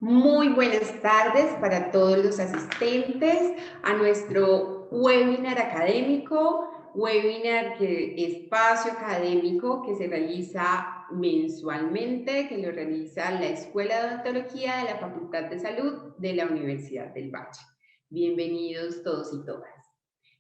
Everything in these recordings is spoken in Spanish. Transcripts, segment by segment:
Muy buenas tardes para todos los asistentes a nuestro webinar académico, espacio académico que se realiza mensualmente, que lo realiza la Escuela de Odontología de la Facultad de Salud de la Universidad del Valle. Bienvenidos todos y todas.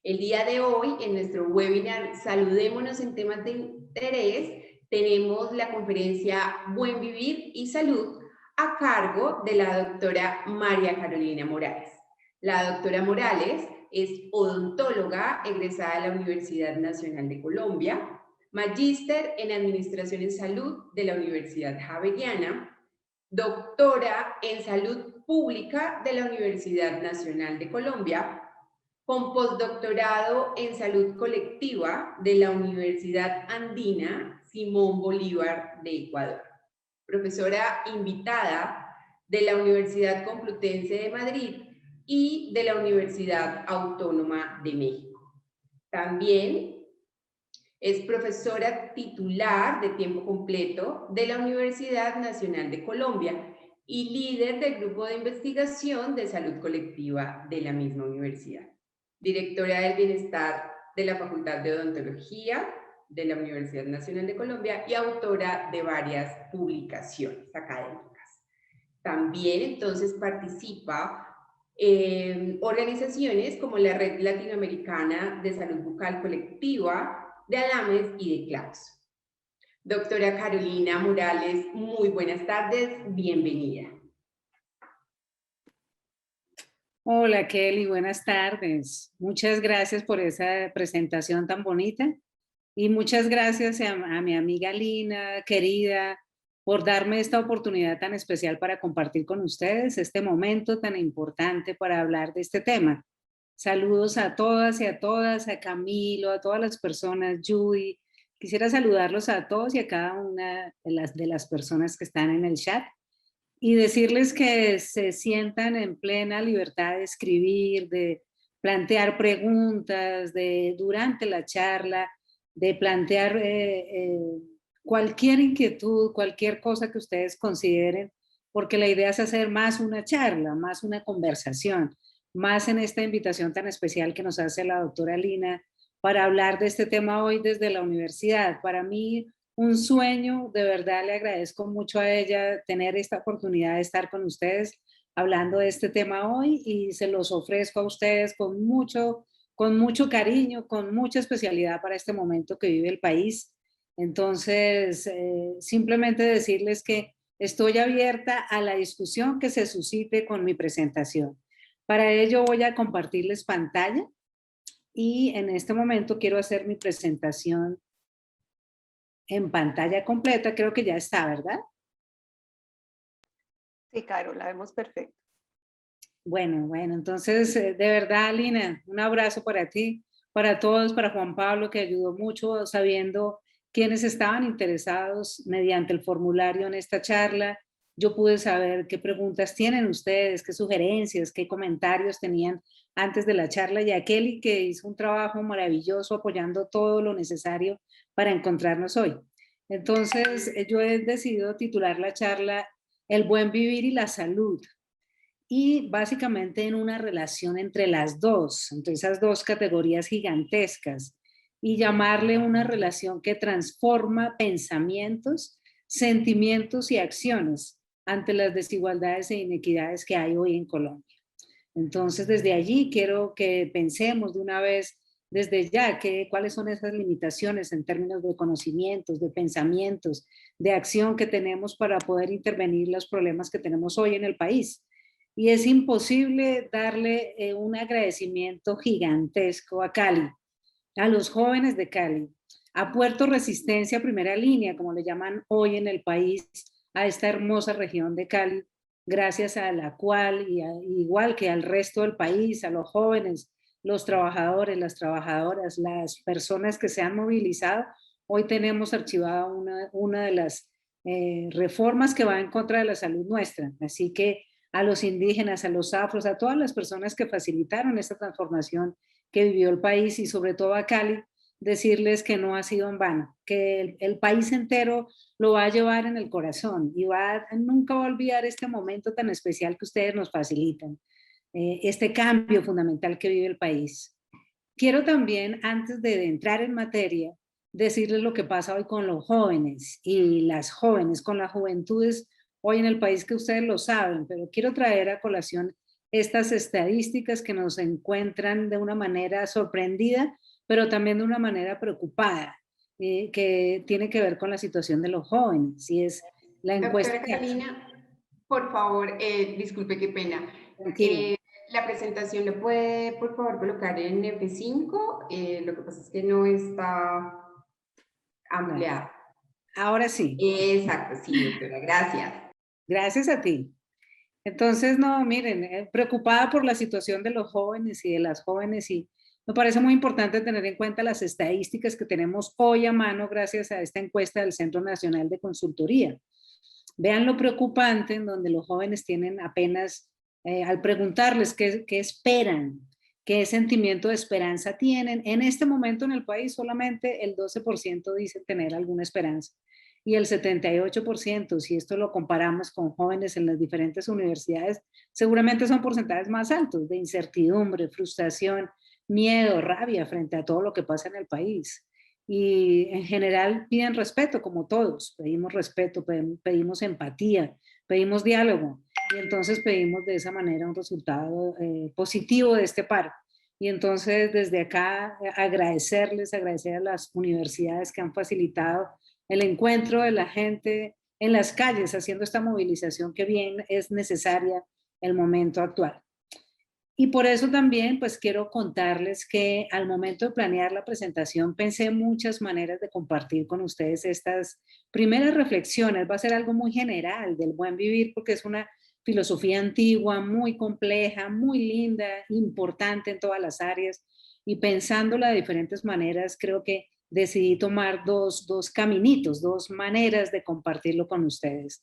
El día de hoy, en nuestro webinar Saludémonos en temas de interés, tenemos la conferencia Buen Vivir y Salud a cargo de la doctora María Carolina Morales. La doctora Morales es odontóloga egresada de la Universidad Nacional de Colombia, magíster en Administración en Salud de la Universidad Javeriana, doctora en Salud Pública de la Universidad Nacional de Colombia, con postdoctorado en Salud Colectiva de la Universidad Andina Simón Bolívar de Ecuador, profesora invitada de la Universidad Complutense de Madrid y de la Universidad Autónoma de México. También es profesora titular de tiempo completo de la Universidad Nacional de Colombia y líder del grupo de investigación de salud colectiva de la misma universidad. Directora del bienestar de la Facultad de Odontología de la Universidad Nacional de Colombia y autora de varias publicaciones académicas. También entonces participa en organizaciones como la Red Latinoamericana de Salud Bucal Colectiva, de Adames y de Clauso. Doctora Carolina Morales, muy buenas tardes, bienvenida. Hola Kelly, buenas tardes. Muchas gracias por esa presentación tan bonita y muchas gracias a mi amiga Lina, querida, por darme esta oportunidad tan especial para compartir con ustedes este momento tan importante para hablar de este tema. Saludos a todas y a todas, a Camilo, a todas las personas, Judy. Quisiera saludarlos a todos y a cada una de las personas que están en el chat y decirles que se sientan en plena libertad de escribir, de plantear preguntas, de durante la charla, de plantear cualquier inquietud, cualquier cosa que ustedes consideren, porque la idea es hacer más una charla, más una conversación, más en esta invitación tan especial que nos hace la doctora Lina para hablar de este tema hoy desde la universidad. Para mí, un sueño, de verdad le agradezco mucho a ella tener esta oportunidad de estar con ustedes hablando de este tema hoy y se los ofrezco a ustedes con mucho cariño, con mucha especialidad para este momento que vive el país. Entonces, simplemente decirles que estoy abierta a la discusión que se suscite con mi presentación. Para ello voy a compartirles pantalla y en este momento quiero hacer mi presentación en pantalla completa, creo que ya está, ¿verdad? Sí, Caro, la vemos perfecto. Bueno, entonces, de verdad, Lina, un abrazo para ti, para todos, para Juan Pablo, que ayudó mucho sabiendo quiénes estaban interesados mediante el formulario en esta charla. Yo pude saber qué preguntas tienen ustedes, qué sugerencias, qué comentarios tenían antes de la charla, y a Kelly, que hizo un trabajo maravilloso apoyando todo lo necesario para encontrarnos hoy. Entonces, yo he decidido titular la charla El buen vivir y la salud, y básicamente en una relación entre las dos, entre esas dos categorías gigantescas, y llamarle una relación que transforma pensamientos, sentimientos y acciones ante las desigualdades e inequidades que hay hoy en Colombia. Entonces, desde allí quiero que pensemos de una vez, desde ya, cuáles son esas limitaciones en términos de conocimientos, de pensamientos, de acción que tenemos para poder intervenir los problemas que tenemos hoy en el país. Y es imposible darle un agradecimiento gigantesco a Cali, a los jóvenes de Cali, a Puerto Resistencia Primera Línea, como le llaman hoy en el país, a esta hermosa región de Cali, gracias a la cual, igual que al resto del país, a los jóvenes, los trabajadores, las trabajadoras, las personas que se han movilizado, hoy tenemos archivada una de las reformas que va en contra de la salud nuestra. Así que a los indígenas, a los afros, a todas las personas que facilitaron esta transformación que vivió el país y sobre todo a Cali, decirles que no ha sido en vano, que el país entero lo va a llevar en el corazón y nunca va a olvidar este momento tan especial que ustedes nos facilitan, este cambio fundamental que vive el país. Quiero también, antes de entrar en materia, decirles lo que pasa hoy con los jóvenes y las jóvenes, con las juventudes hoy en el país, que ustedes lo saben, pero quiero traer a colación estas estadísticas que nos encuentran de una manera sorprendida, pero también de una manera preocupada, que tiene que ver con la situación de los jóvenes, y es la encuesta Doctora que... Catalina, por favor, disculpe, qué pena. Tranquila. Eh, la presentación la puede, por favor, colocar en F5. Lo que pasa es que no está Claro. ampliada. Ahora sí. Exacto, sí, doctora, gracias. Gracias a ti. Entonces, no, miren, preocupada por la situación de los jóvenes y de las jóvenes, y me parece muy importante tener en cuenta las estadísticas que tenemos hoy a mano gracias a esta encuesta del Centro Nacional de Consultoría. Vean lo preocupante en donde los jóvenes tienen apenas, al preguntarles qué esperan, qué sentimiento de esperanza tienen, en este momento en el país solamente el 12% dice tener alguna esperanza, y el 78%, si esto lo comparamos con jóvenes en las diferentes universidades, seguramente son porcentajes más altos de incertidumbre, frustración, miedo, rabia frente a todo lo que pasa en el país. Y en general piden respeto, como todos, pedimos respeto, pedimos empatía, pedimos diálogo, y entonces pedimos de esa manera un resultado positivo de este paro. Y entonces desde acá agradecer a las universidades que han facilitado el encuentro de la gente en las calles haciendo esta movilización que bien es necesaria en el momento actual. Y por eso también pues quiero contarles que al momento de planear la presentación pensé muchas maneras de compartir con ustedes estas primeras reflexiones. Va a ser algo muy general del buen vivir, porque es una filosofía antigua, muy compleja, muy linda, importante en todas las áreas, y pensándola de diferentes maneras, creo que decidí tomar dos caminitos, dos maneras de compartirlo con ustedes.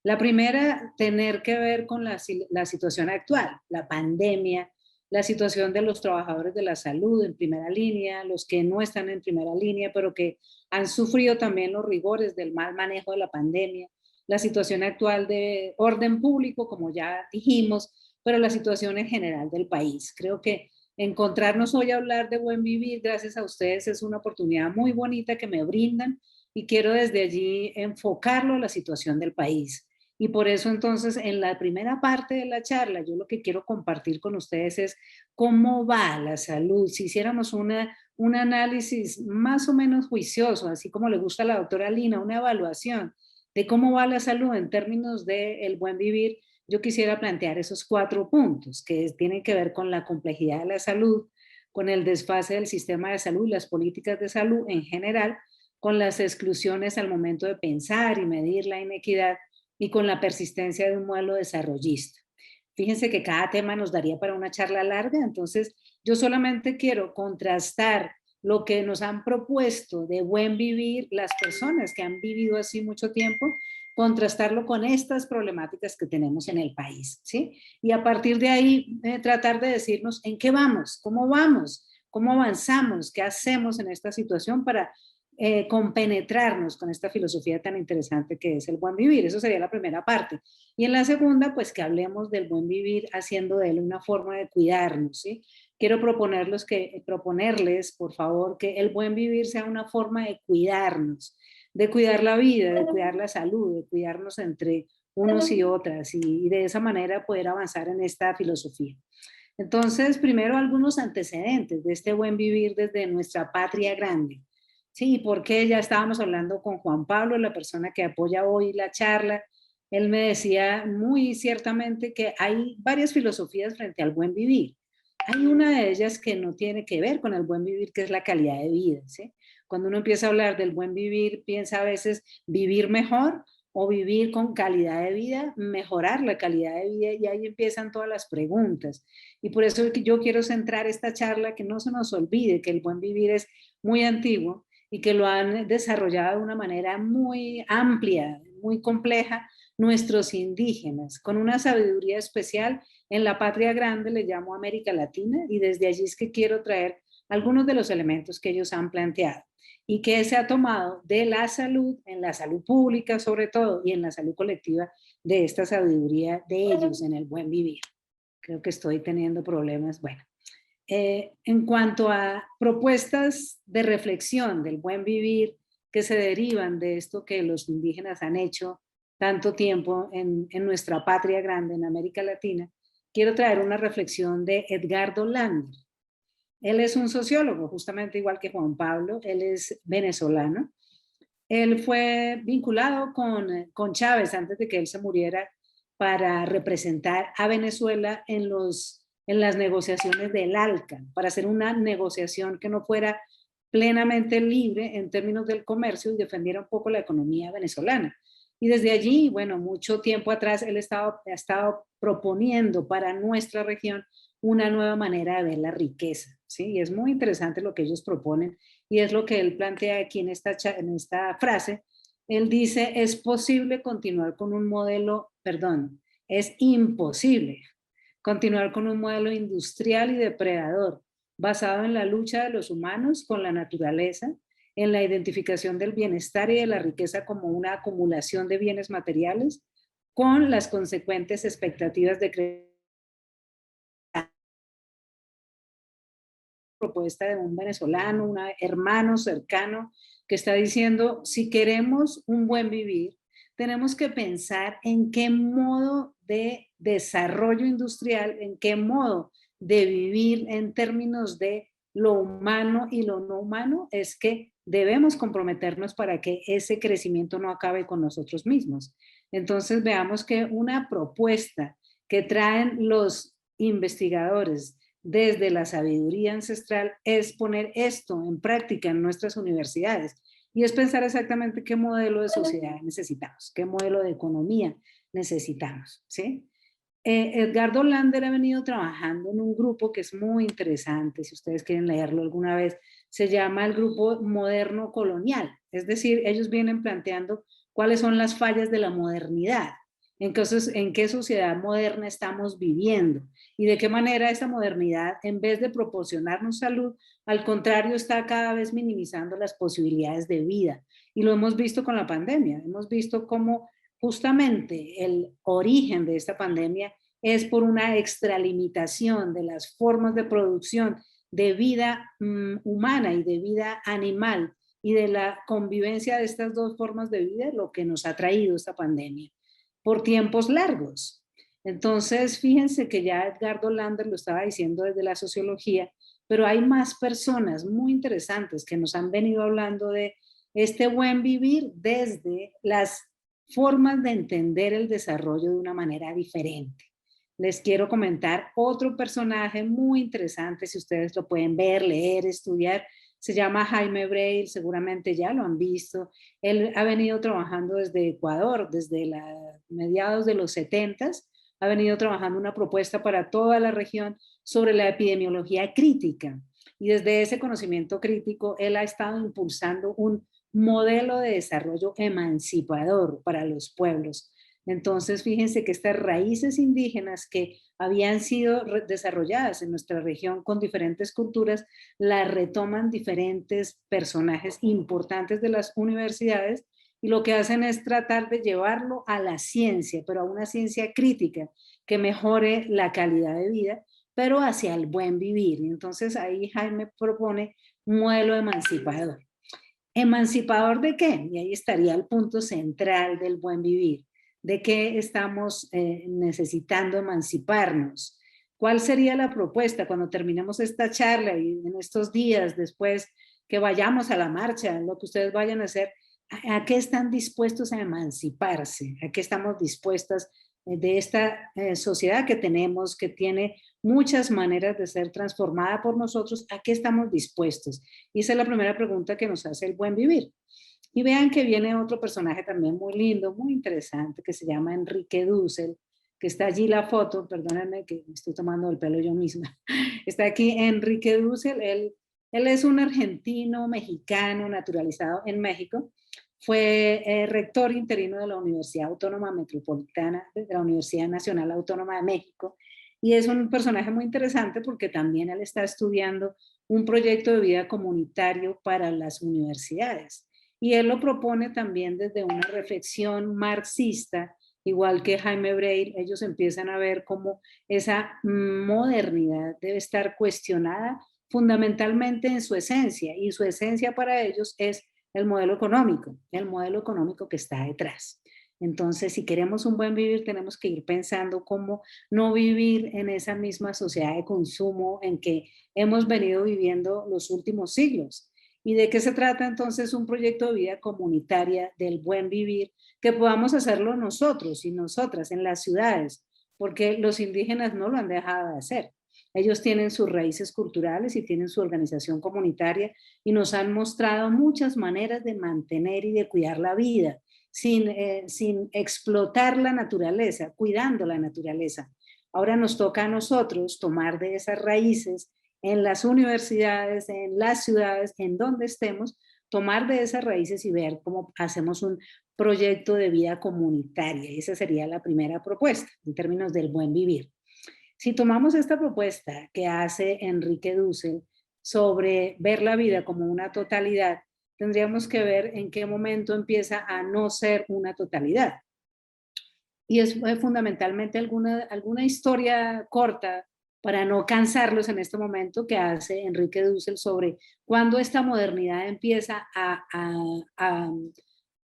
La primera, tener que ver con la situación actual, la pandemia, la situación de los trabajadores de la salud en primera línea, los que no están en primera línea, pero que han sufrido también los rigores del mal manejo de la pandemia, la situación actual de orden público, como ya dijimos, pero la situación en general del país. Creo que encontrarnos hoy a hablar de buen vivir gracias a ustedes es una oportunidad muy bonita que me brindan, y quiero desde allí enfocarlo a la situación del país. Y por eso entonces en la primera parte de la charla yo lo que quiero compartir con ustedes es cómo va la salud. Si hiciéramos un análisis más o menos juicioso, así como le gusta a la doctora Lina, una evaluación de cómo va la salud en términos del buen vivir, yo quisiera plantear esos 4 puntos que tienen que ver con la complejidad de la salud, con el desfase del sistema de salud y las políticas de salud en general, con las exclusiones al momento de pensar y medir la inequidad, y con la persistencia de un modelo desarrollista. Fíjense que cada tema nos daría para una charla larga, entonces yo solamente quiero contrastar lo que nos han propuesto de buen vivir las personas que han vivido así mucho tiempo, contrastarlo con estas problemáticas que tenemos en el país, ¿sí? Y a partir de ahí tratar de decirnos en qué vamos, cómo avanzamos, qué hacemos en esta situación para compenetrarnos con esta filosofía tan interesante que es el buen vivir. Eso sería la primera parte. Y en la segunda, pues que hablemos del buen vivir haciendo de él una forma de cuidarnos, ¿sí? Quiero proponerles, por favor, que el buen vivir sea una forma de cuidarnos, de cuidar la vida, de cuidar la salud, de cuidarnos entre unos y otras, y de esa manera poder avanzar en esta filosofía. Entonces, primero algunos antecedentes de este buen vivir desde nuestra patria grande. Sí, porque ya estábamos hablando con Juan Pablo, la persona que apoya hoy la charla. Él me decía muy ciertamente que hay varias filosofías frente al buen vivir. Hay una de ellas que no tiene que ver con el buen vivir, que es la calidad de vida, ¿sí? Cuando uno empieza a hablar del buen vivir, piensa a veces vivir mejor o vivir con calidad de vida, mejorar la calidad de vida, y ahí empiezan todas las preguntas. Y por eso es que yo quiero centrar esta charla, que no se nos olvide que el buen vivir es muy antiguo y que lo han desarrollado de una manera muy amplia, muy compleja, nuestros indígenas, con una sabiduría especial en la patria grande, le llamo América Latina, y desde allí es que quiero traer algunos de los elementos que ellos han planteado y que se ha tomado de la salud, en la salud pública sobre todo, y en la salud colectiva, de esta sabiduría de ellos en el buen vivir. Creo que estoy teniendo problemas. Bueno, en cuanto a propuestas de reflexión del buen vivir que se derivan de esto que los indígenas han hecho tanto tiempo en nuestra patria grande, en América Latina, quiero traer una reflexión de Edgardo Lander. Él es un sociólogo, justamente igual que Juan Pablo, él es venezolano. Él fue vinculado con Chávez antes de que él se muriera para representar a Venezuela en las negociaciones del ALCA, para hacer una negociación que no fuera plenamente libre en términos del comercio y defendiera un poco la economía venezolana. Y desde allí, bueno, mucho tiempo atrás, él ha estado proponiendo para nuestra región una nueva manera de ver la riqueza, ¿sí? Y es muy interesante lo que ellos proponen y es lo que él plantea aquí en esta frase. Él dice, es posible continuar con un modelo, perdón, es imposible continuar con un modelo industrial y depredador basado en la lucha de los humanos con la naturaleza, en la identificación del bienestar y de la riqueza como una acumulación de bienes materiales, con las consecuentes expectativas de crecimiento. Propuesta de un venezolano, un hermano cercano, que está diciendo, si queremos un buen vivir, tenemos que pensar en qué modo de desarrollo industrial, en qué modo de vivir en términos de lo humano y lo no humano, es que debemos comprometernos para que ese crecimiento no acabe con nosotros mismos. Entonces veamos que una propuesta que traen los investigadores desde la sabiduría ancestral es poner esto en práctica en nuestras universidades y es pensar exactamente qué modelo de sociedad necesitamos, qué modelo de economía necesitamos, ¿sí? Edgardo Lander ha venido trabajando en un grupo que es muy interesante, si ustedes quieren leerlo alguna vez, se llama el Grupo Moderno Colonial, es decir, ellos vienen planteando cuáles son las fallas de la modernidad, entonces, ¿en qué sociedad moderna estamos viviendo? Y de qué manera esta modernidad, en vez de proporcionarnos salud, al contrario, está cada vez minimizando las posibilidades de vida. Y lo hemos visto con la pandemia. Hemos visto cómo justamente el origen de esta pandemia es por una extralimitación de las formas de producción de vida humana y de vida animal y de la convivencia de estas dos formas de vida, lo que nos ha traído esta pandemia por tiempos largos. Entonces, fíjense que ya Edgardo Lander lo estaba diciendo desde la sociología, pero hay más personas muy interesantes que nos han venido hablando de este buen vivir desde las formas de entender el desarrollo de una manera diferente. Les quiero comentar otro personaje muy interesante, si ustedes lo pueden ver, leer, estudiar, se llama Jaime Breil, seguramente ya lo han visto. Él ha venido trabajando desde Ecuador, desde mediados de los 70s, ha venido trabajando una propuesta para toda la región sobre la epidemiología crítica. Y desde ese conocimiento crítico, él ha estado impulsando un modelo de desarrollo emancipador para los pueblos. Entonces, fíjense que estas raíces indígenas que habían sido desarrolladas en nuestra región con diferentes culturas, las retoman diferentes personajes importantes de las universidades y lo que hacen es tratar de llevarlo a la ciencia, pero a una ciencia crítica que mejore la calidad de vida, pero hacia el buen vivir. Y entonces ahí Jaime propone un modelo emancipador. ¿Emancipador de qué? Y ahí estaría el punto central del buen vivir. ¿De qué estamos necesitando emanciparnos? ¿Cuál sería la propuesta cuando terminemos esta charla y en estos días después que vayamos a la marcha, lo que ustedes vayan a hacer? ¿A qué están dispuestos a emanciparse? ¿A qué estamos dispuestas de esta sociedad que tenemos, que tiene muchas maneras de ser transformada por nosotros? ¿A qué estamos dispuestos? Y esa es la primera pregunta que nos hace el buen vivir. Y vean que viene otro personaje también muy lindo, muy interesante, que se llama Enrique Dussel, que está allí la foto, perdónenme que me estoy tomando el pelo yo misma. Está aquí Enrique Dussel, él es un argentino mexicano naturalizado en México, fue rector interino de la Universidad Autónoma Metropolitana, de la Universidad Nacional Autónoma de México, Y es un personaje muy interesante porque también él está estudiando un proyecto de vida comunitario para las universidades. Y él lo propone también desde una reflexión marxista, igual que Jaime Breil. Ellos empiezan a ver cómo esa modernidad debe estar cuestionada fundamentalmente en su esencia, y su esencia para ellos es el modelo económico que está detrás. Entonces, si queremos un buen vivir, tenemos que ir pensando cómo no vivir en esa misma sociedad de consumo en que hemos venido viviendo los últimos siglos. ¿Y de qué se trata entonces un proyecto de vida comunitaria del buen vivir? Que podamos hacerlo nosotros y nosotras en las ciudades, porque los indígenas no lo han dejado de hacer. Ellos tienen sus raíces culturales y tienen su organización comunitaria y nos han mostrado muchas maneras de mantener y de cuidar la vida sin explotar la naturaleza, cuidando la naturaleza. Ahora nos toca a nosotros tomar de esas raíces en las universidades, en las ciudades, en donde estemos, tomar de esas raíces y ver cómo hacemos un proyecto de vida comunitaria. Esa sería la primera propuesta en términos del buen vivir. Si tomamos esta propuesta que hace Enrique Dussel sobre ver la vida como una totalidad, tendríamos que ver en qué momento empieza a no ser una totalidad. Y es fundamentalmente alguna historia corta para no cansarlos en este momento que hace Enrique Dussel sobre cuándo esta modernidad empieza a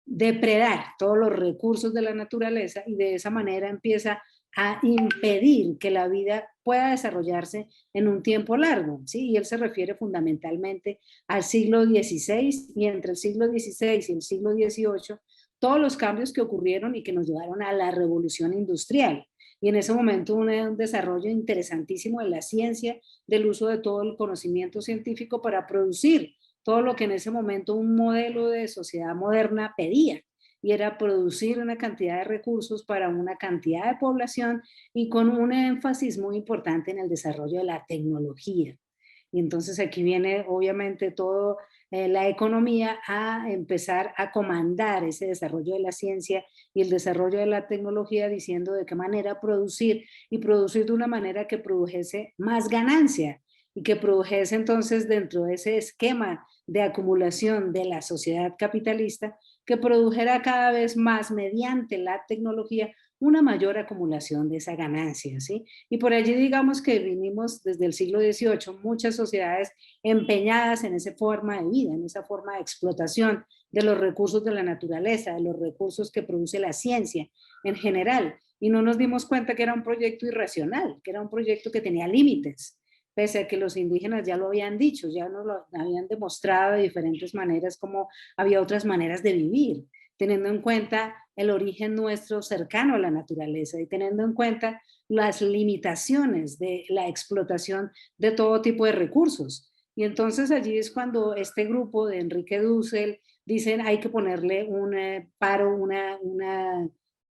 depredar todos los recursos de la naturaleza y de esa manera empieza a impedir que la vida pueda desarrollarse en un tiempo largo, ¿sí? Y él se refiere fundamentalmente al siglo XVI, y entre el siglo XVI y el siglo XVIII, todos los cambios que ocurrieron y que nos llevaron a la revolución industrial. Y en ese momento un desarrollo interesantísimo de la ciencia, del uso de todo el conocimiento científico para producir todo lo que en ese momento un modelo de sociedad moderna pedía, y era producir una cantidad de recursos para una cantidad de población y con un énfasis muy importante en el desarrollo de la tecnología. Y entonces aquí viene obviamente todo la economía a empezar a comandar ese desarrollo de la ciencia y el desarrollo de la tecnología, diciendo de qué manera producir, y producir de una manera que produjese más ganancia y que produjese entonces dentro de ese esquema de acumulación de la sociedad capitalista, que produjera cada vez más mediante la tecnología una mayor acumulación de esa ganancia, ¿sí? Y por allí digamos que vinimos desde el siglo XVIII muchas sociedades empeñadas en esa forma de vida, en esa forma de explotación de los recursos de la naturaleza, de los recursos que produce la ciencia en general, y no nos dimos cuenta que era un proyecto irracional, que era un proyecto que tenía límites, pese a que los indígenas ya lo habían dicho, ya nos lo habían demostrado de diferentes maneras, como había otras maneras de vivir, teniendo en cuenta el origen nuestro cercano a la naturaleza y teniendo en cuenta las limitaciones de la explotación de todo tipo de recursos. Y entonces allí es cuando este grupo de Enrique Dussel dicen hay que ponerle un paro,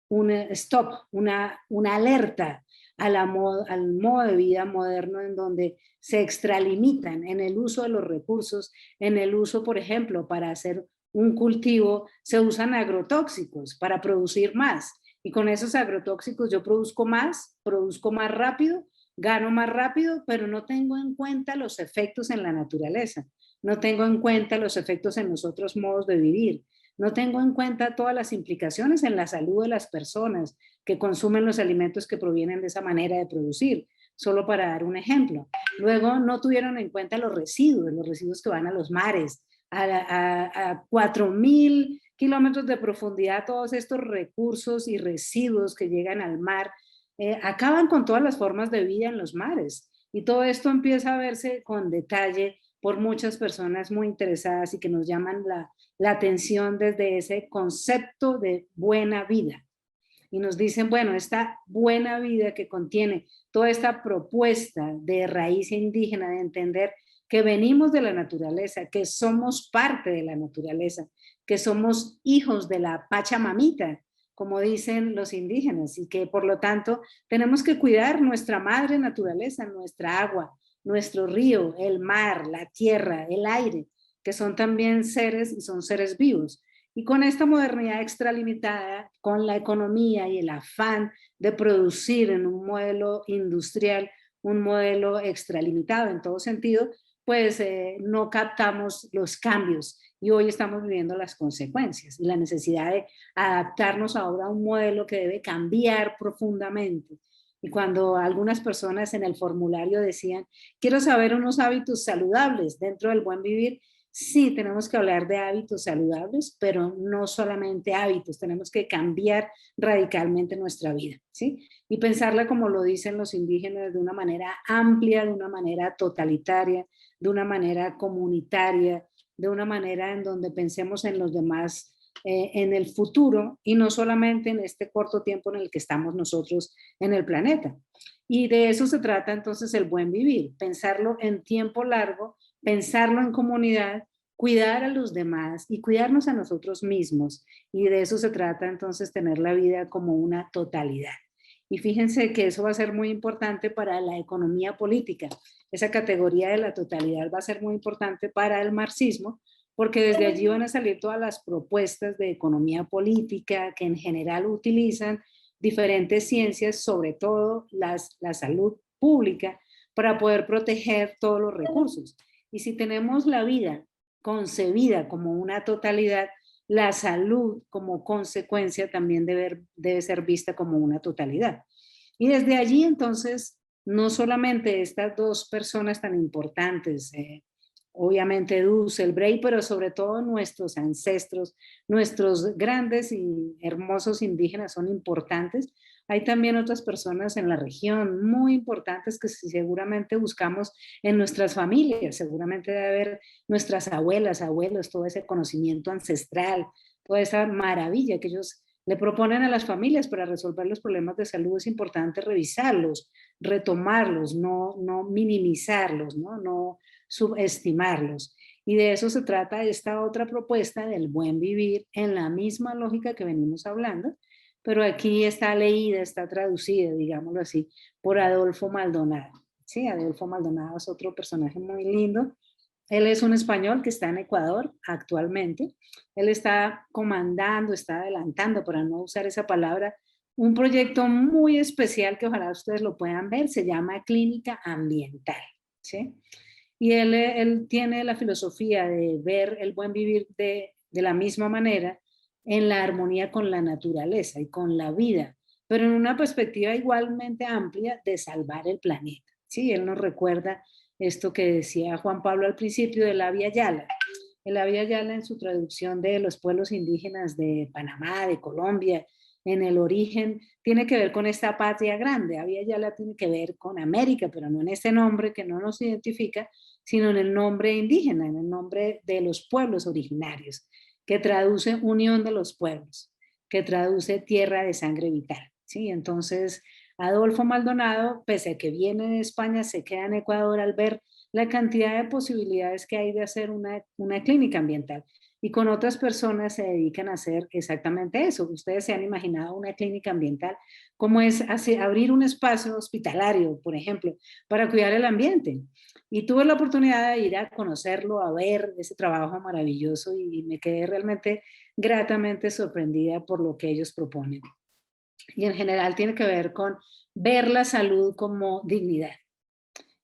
un stop, una alerta al modo de vida moderno, en donde se extralimitan en el uso de los recursos, en el uso, por ejemplo, para hacer un cultivo, se usan agrotóxicos para producir más. Y con esos agrotóxicos yo produzco más rápido, gano más rápido, pero no tengo en cuenta los efectos en la naturaleza, no tengo en cuenta los efectos en los otros modos de vivir, no tengo en cuenta todas las implicaciones en la salud de las personas que consumen los alimentos que provienen de esa manera de producir, solo para dar un ejemplo. Luego no tuvieron en cuenta los residuos que van a los mares, a 4.000 kilómetros de profundidad. Todos estos recursos y residuos que llegan al mar acaban con todas las formas de vida en los mares, y todo esto empieza a verse con detalle por muchas personas muy interesadas y que nos llaman la atención desde ese concepto de buena vida. Y nos dicen, bueno, esta buena vida que contiene toda esta propuesta de raíz indígena, de entender que venimos de la naturaleza, que somos parte de la naturaleza, que somos hijos de la Pachamamita, como dicen los indígenas, y que por lo tanto tenemos que cuidar nuestra madre naturaleza, nuestra agua, nuestro río, el mar, la tierra, el aire, que son también seres y son seres vivos. Y con esta modernidad extralimitada, con la economía y el afán de producir en un modelo industrial, un modelo extralimitado en todo sentido, pues no captamos los cambios y hoy estamos viviendo las consecuencias y la necesidad de adaptarnos ahora a un modelo que debe cambiar profundamente. Y cuando algunas personas en el formulario decían, quiero saber unos hábitos saludables dentro del buen vivir, sí, tenemos que hablar de hábitos saludables, pero no solamente hábitos, tenemos que cambiar radicalmente nuestra vida, ¿sí? Y pensarla como lo dicen los indígenas, de una manera amplia, de una manera totalitaria, de una manera comunitaria, de una manera en donde pensemos en los demás, en el futuro y no solamente en este corto tiempo en el que estamos nosotros en el planeta. Y de eso se trata entonces el buen vivir, pensarlo en tiempo largo, pensarlo en comunidad, cuidar a los demás y cuidarnos a nosotros mismos. Y de eso se trata entonces tener la vida como una totalidad. Y fíjense que eso va a ser muy importante para la economía política. Esa categoría de la totalidad va a ser muy importante para el marxismo, porque desde allí van a salir todas las propuestas de economía política que en general utilizan diferentes ciencias, sobre todo la salud pública, para poder proteger todos los recursos. Y si tenemos la vida concebida como una totalidad, la salud como consecuencia también debe ser vista como una totalidad. Y desde allí entonces, no solamente estas dos personas tan importantes, obviamente Dussel, Bray, pero sobre todo nuestros ancestros, nuestros grandes y hermosos indígenas son importantes. Hay también otras personas en la región muy importantes que seguramente buscamos en nuestras familias, seguramente debe haber nuestras abuelas, abuelos, todo ese conocimiento ancestral, toda esa maravilla que ellos le proponen a las familias para resolver los problemas de salud. Es importante revisarlos, retomarlos, no minimizarlos, no subestimarlos. Y de eso se trata esta otra propuesta del buen vivir en la misma lógica que venimos hablando, pero aquí está leída, está traducida, digámoslo así, por Adolfo Maldonado. Sí, Adolfo Maldonado es otro personaje muy lindo. Él es un español que está en Ecuador actualmente. Él está comandando, está adelantando, para no usar esa palabra, un proyecto muy especial que ojalá ustedes lo puedan ver, se llama Clínica Ambiental. ¿Sí? Y él tiene la filosofía de ver el buen vivir de la misma manera en la armonía con la naturaleza y con la vida, pero en una perspectiva igualmente amplia de salvar el planeta. Sí, él nos recuerda esto que decía Juan Pablo al principio del Abya Yala. El Abya Yala en su traducción de los pueblos indígenas de Panamá, de Colombia, en el origen, tiene que ver con esta patria grande. Abya Yala tiene que ver con América, pero no en este nombre que no nos identifica, sino en el nombre indígena, en el nombre de los pueblos originarios, que traduce unión de los pueblos, que traduce tierra de sangre vital. ¿Sí? Entonces, Adolfo Maldonado, pese a que viene de España, se queda en Ecuador al ver la cantidad de posibilidades que hay de hacer una clínica ambiental. Y con otras personas se dedican a hacer exactamente eso. Ustedes se han imaginado una clínica ambiental, como es abrir un espacio hospitalario, por ejemplo, para cuidar el ambiente. Y tuve la oportunidad de ir a conocerlo, a ver ese trabajo maravilloso y me quedé realmente gratamente sorprendida por lo que ellos proponen. Y en general tiene que ver con ver la salud como dignidad.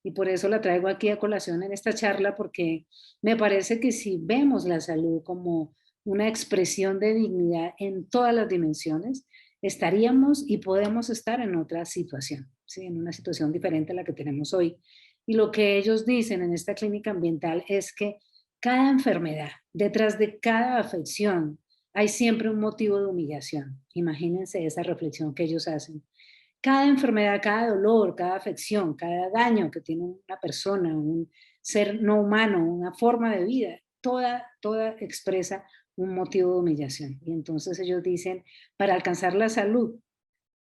Y por eso la traigo aquí a colación en esta charla, porque me parece que si vemos la salud como una expresión de dignidad en todas las dimensiones, estaríamos y podemos estar en otra situación, ¿sí? En una situación diferente a la que tenemos hoy. Y lo que ellos dicen en esta clínica ambiental es que cada enfermedad, detrás de cada afección, hay siempre un motivo de humillación. Imagínense esa reflexión que ellos hacen. Cada enfermedad, cada dolor, cada afección, cada daño que tiene una persona, un ser no humano, una forma de vida, toda expresa un motivo de humillación. Y entonces ellos dicen, para alcanzar la salud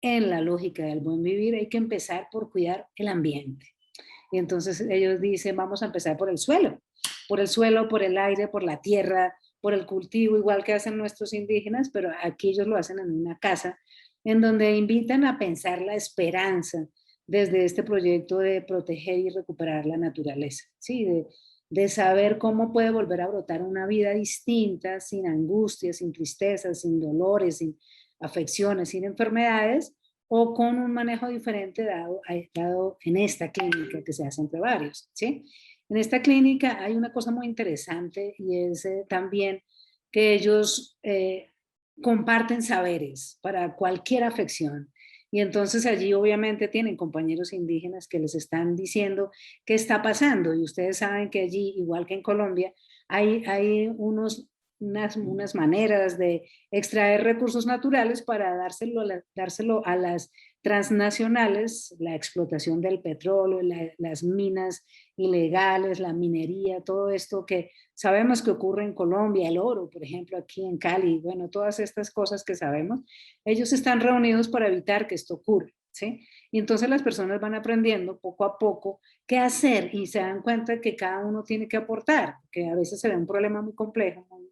en la lógica del buen vivir hay que empezar por cuidar el ambiente. Y entonces ellos dicen, vamos a empezar por el suelo, por el aire, por la tierra, por el cultivo, igual que hacen nuestros indígenas, pero aquí ellos lo hacen en una casa, en donde invitan a pensar la esperanza desde este proyecto de proteger y recuperar la naturaleza, ¿sí? de saber cómo puede volver a brotar una vida distinta, sin angustias, sin tristezas, sin dolores, sin afecciones, sin enfermedades, o con un manejo diferente dado en esta clínica que se hace entre varios, ¿sí? En esta clínica hay una cosa muy interesante y es también que ellos comparten saberes para cualquier afección. Y entonces allí obviamente tienen compañeros indígenas que les están diciendo qué está pasando. Y ustedes saben que allí, igual que en Colombia, hay unas maneras de extraer recursos naturales para dárselo a las transnacionales, la explotación del petróleo, las minas ilegales, la minería, todo esto que sabemos que ocurre en Colombia, el oro, por ejemplo, aquí en Cali, bueno, todas estas cosas que sabemos, ellos están reunidos para evitar que esto ocurra, ¿sí? Y entonces las personas van aprendiendo poco a poco qué hacer y se dan cuenta que cada uno tiene que aportar, que a veces se ve un problema muy complejo, muy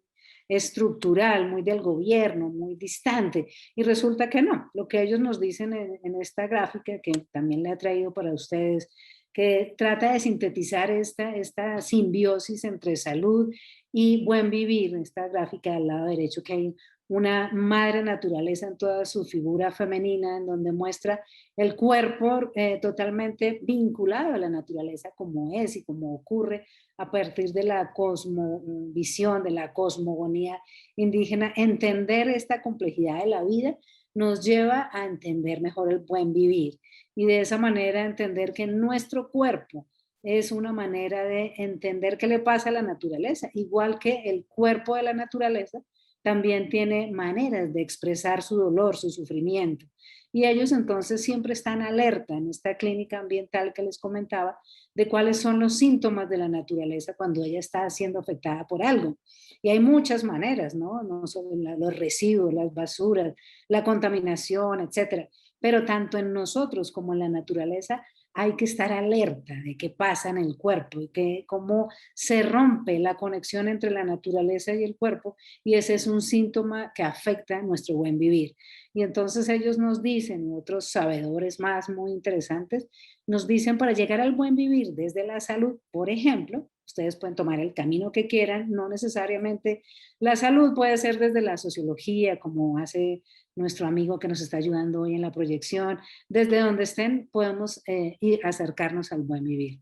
estructural, muy del gobierno, muy distante, y resulta que no. Lo que ellos nos dicen en esta gráfica, que también le he traído para ustedes, que trata de sintetizar esta simbiosis entre salud y buen vivir, en esta gráfica al lado derecho, que hay una madre naturaleza en toda su figura femenina, en donde muestra el cuerpo totalmente vinculado a la naturaleza como es y como ocurre a partir de la cosmovisión, de la cosmogonía indígena. Entender esta complejidad de la vida nos lleva a entender mejor el buen vivir y de esa manera entender que nuestro cuerpo es una manera de entender qué le pasa a la naturaleza, igual que el cuerpo de la naturaleza también tiene maneras de expresar su dolor, su sufrimiento. Y ellos entonces siempre están alerta en esta clínica ambiental que les comentaba de cuáles son los síntomas de la naturaleza cuando ella está siendo afectada por algo. Y hay muchas maneras, ¿no? No solo los residuos, las basuras, la contaminación, etcétera. Pero tanto en nosotros como en la naturaleza hay que estar alerta de qué pasa en el cuerpo y que cómo se rompe la conexión entre la naturaleza y el cuerpo, y ese es un síntoma que afecta nuestro buen vivir. Y entonces ellos nos dicen, otros sabedores más muy interesantes, nos dicen para llegar al buen vivir desde la salud, por ejemplo, ustedes pueden tomar el camino que quieran, no necesariamente la salud puede ser desde la sociología, como hace nuestro amigo que nos está ayudando hoy en la proyección, desde donde estén podemos ir a acercarnos al buen vivir.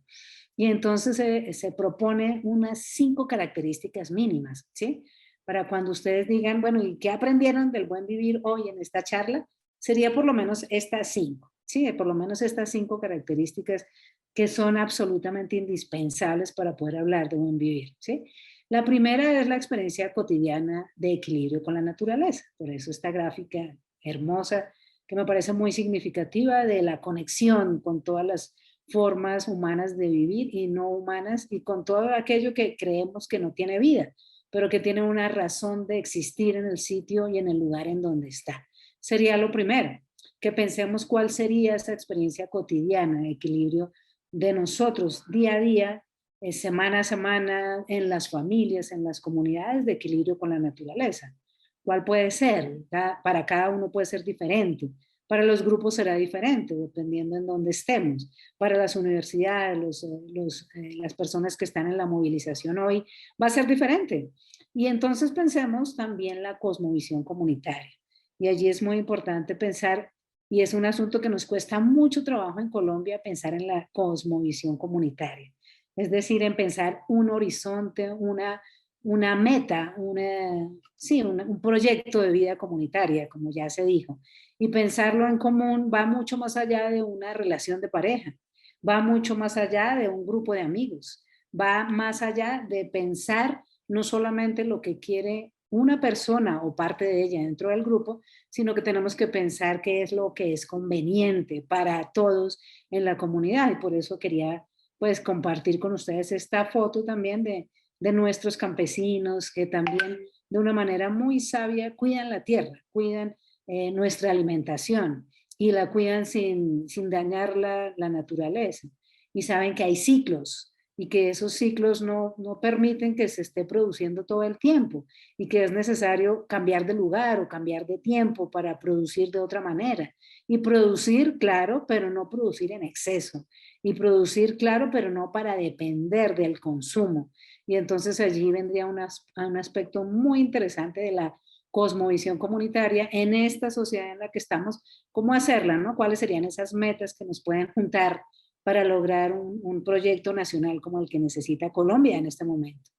Y entonces se propone unas 5 características mínimas, ¿sí? Para cuando ustedes digan, bueno, ¿y qué aprendieron del buen vivir hoy en esta charla? Sería por lo menos estas 5, ¿sí? Por lo menos estas 5 características que son absolutamente indispensables para poder hablar de buen vivir, ¿sí? La primera es la experiencia cotidiana de equilibrio con la naturaleza. Por eso esta gráfica hermosa, que me parece muy significativa de la conexión con todas las formas humanas de vivir y no humanas y con todo aquello que creemos que no tiene vida, pero que tiene una razón de existir en el sitio y en el lugar en donde está. Sería lo primero, que pensemos cuál sería esa experiencia cotidiana de equilibrio de nosotros día a día, semana a semana, en las familias, en las comunidades, de equilibrio con la naturaleza. ¿Cuál puede ser? Para cada uno puede ser diferente. Para los grupos será diferente, dependiendo en dónde estemos. Para las universidades, las personas que están en la movilización hoy, va a ser diferente. Y entonces pensemos también la cosmovisión comunitaria. Y allí es muy importante pensar, y es un asunto que nos cuesta mucho trabajo en Colombia, pensar en la cosmovisión comunitaria. Es decir, en pensar un horizonte, una meta, sí, un proyecto de vida comunitaria, como ya se dijo. Y pensarlo en común va mucho más allá de una relación de pareja, va mucho más allá de un grupo de amigos, va más allá de pensar no solamente lo que quiere una persona o parte de ella dentro del grupo, sino que tenemos que pensar qué es lo que es conveniente para todos en la comunidad. Y por eso quería pues compartir con ustedes esta foto también de nuestros campesinos que también de una manera muy sabia cuidan la tierra, cuidan nuestra alimentación y la cuidan sin dañar la naturaleza. Y saben que hay ciclos y que esos ciclos no permiten que se esté produciendo todo el tiempo y que es necesario cambiar de lugar o cambiar de tiempo para producir de otra manera. Y producir, claro, pero no producir en exceso. Y producir, claro, pero no para depender del consumo. Y entonces allí vendría un aspecto muy interesante de la cosmovisión comunitaria en esta sociedad en la que estamos, cómo hacerla, ¿no? ¿Cuáles serían esas metas que nos pueden juntar para lograr un proyecto nacional como el que necesita Colombia en este momento?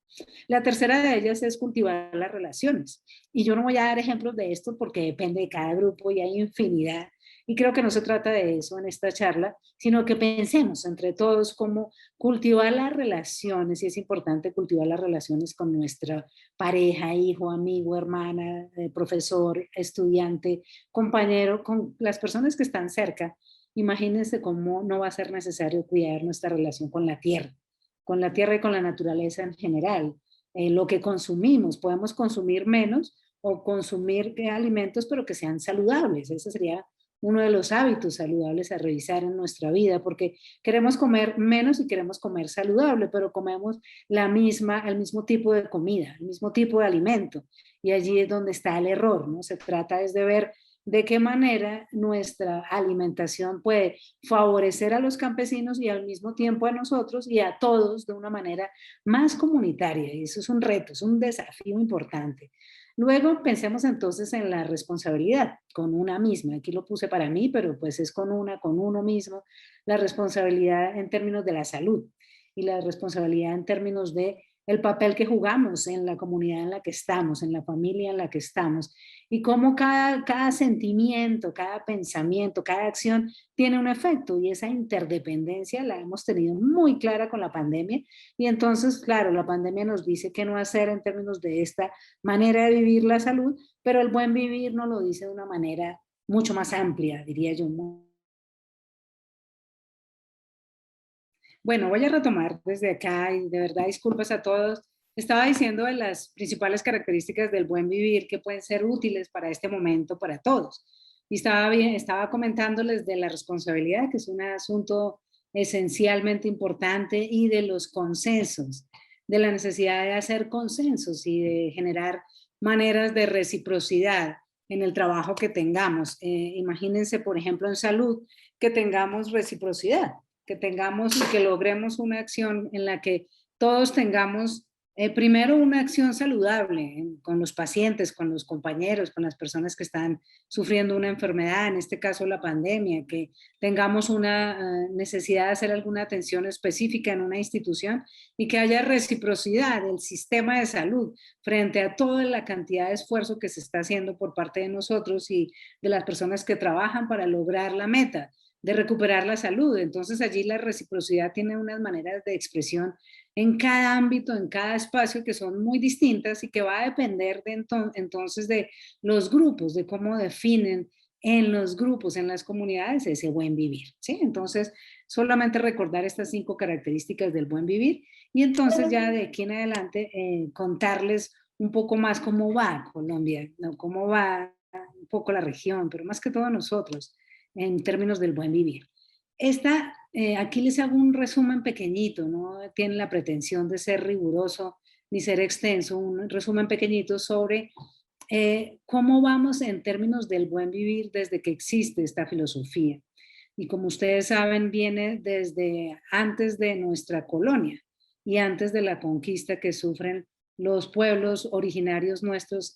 La tercera de ellas es cultivar las relaciones. Y yo no voy a dar ejemplos de esto porque depende de cada grupo y hay infinidad. Y creo que no se trata de eso en esta charla, sino que pensemos entre todos cómo cultivar las relaciones, y es importante cultivar las relaciones con nuestra pareja, hijo, amigo, hermana, profesor, estudiante, compañero, con las personas que están cerca. Imagínense cómo no va a ser necesario cuidar nuestra relación con la tierra y con la naturaleza en general. Lo que consumimos, podemos consumir menos o consumir alimentos pero que sean saludables. Ese sería uno de los hábitos saludables a revisar en nuestra vida, porque queremos comer menos y queremos comer saludable, pero comemos el mismo tipo de comida, el mismo tipo de alimento, y allí es donde está el error, ¿no? Se trata es de ver de qué manera nuestra alimentación puede favorecer a los campesinos y al mismo tiempo a nosotros y a todos de una manera más comunitaria. Y eso es un reto, es un desafío importante. Luego pensemos entonces en la responsabilidad con una misma. Aquí lo puse para mí, pero pues es con uno mismo. La responsabilidad en términos de la salud y la responsabilidad en términos de el papel que jugamos en la comunidad en la que estamos, en la familia en la que estamos, y cómo cada sentimiento, cada pensamiento, cada acción tiene un efecto, y esa interdependencia la hemos tenido muy clara con la pandemia. Y entonces, claro, la pandemia nos dice qué no hacer en términos de esta manera de vivir la salud, pero el buen vivir nos lo dice de una manera mucho más amplia, diría yo. Bueno, voy a retomar desde acá y de verdad disculpas a todos. Estaba diciendo de las principales características del buen vivir que pueden ser útiles para este momento para todos. Y estaba comentándoles de la responsabilidad, que es un asunto esencialmente importante, y de los consensos, de la necesidad de hacer consensos y de generar maneras de reciprocidad en el trabajo que tengamos. Imagínense, por ejemplo, en salud, que tengamos reciprocidad, que tengamos y que logremos una acción en la que todos tengamos primero una acción saludable con los pacientes, con los compañeros, con las personas que están sufriendo una enfermedad, en este caso la pandemia, que tengamos una necesidad de hacer alguna atención específica en una institución y que haya reciprocidad del sistema de salud frente a toda la cantidad de esfuerzo que se está haciendo por parte de nosotros y de las personas que trabajan para lograr la meta de recuperar la salud. Entonces allí la reciprocidad tiene unas maneras de expresión en cada ámbito, en cada espacio, que son muy distintas y que va a depender entonces de los grupos, de cómo definen en los grupos, en las comunidades, ese buen vivir, ¿sí? Entonces, solamente recordar estas 5 características del buen vivir y entonces ya de aquí en adelante contarles un poco más cómo va Colombia, ¿no? Cómo va un poco la región, pero más que todo nosotros en términos del buen vivir. Aquí les hago un resumen pequeñito, no tiene la pretensión de ser riguroso ni ser extenso, un resumen pequeñito sobre cómo vamos en términos del buen vivir desde que existe esta filosofía. Y como ustedes saben, viene desde antes de nuestra colonia y antes de la conquista que sufren los pueblos originarios nuestros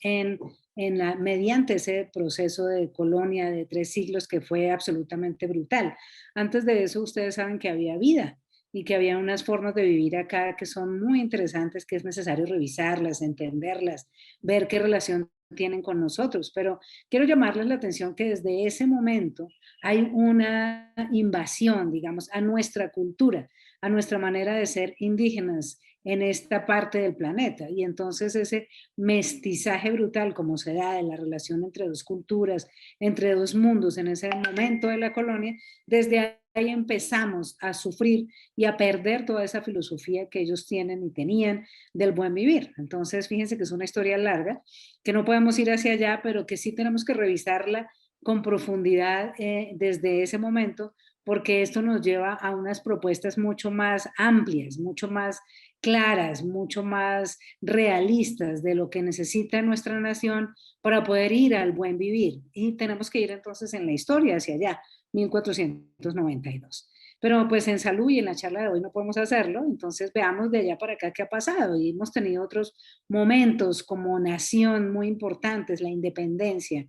mediante ese proceso de colonia de 3 siglos que fue absolutamente brutal. Antes de eso, ustedes saben que había vida y que había unas formas de vivir acá que son muy interesantes, que es necesario revisarlas, entenderlas, ver qué relación tienen con nosotros. Pero quiero llamarles la atención que desde ese momento hay una invasión, digamos, a nuestra cultura, a nuestra manera de ser indígenas en esta parte del planeta. Y entonces ese mestizaje brutal como se da de la relación entre 2 culturas, entre 2 mundos en ese momento de la colonia, desde ahí empezamos a sufrir y a perder toda esa filosofía que ellos tienen y tenían del buen vivir. Entonces, fíjense que es una historia larga, que no podemos ir hacia allá, pero que sí tenemos que revisarla con profundidad desde ese momento, porque esto nos lleva a unas propuestas mucho más amplias, mucho más claras, mucho más realistas de lo que necesita nuestra nación para poder ir al buen vivir. Y tenemos que ir entonces en la historia hacia allá, 1492. Pero pues en salud y en la charla de hoy no podemos hacerlo, entonces veamos de allá para acá qué ha pasado. Y hemos tenido otros momentos como nación muy importantes, la independencia,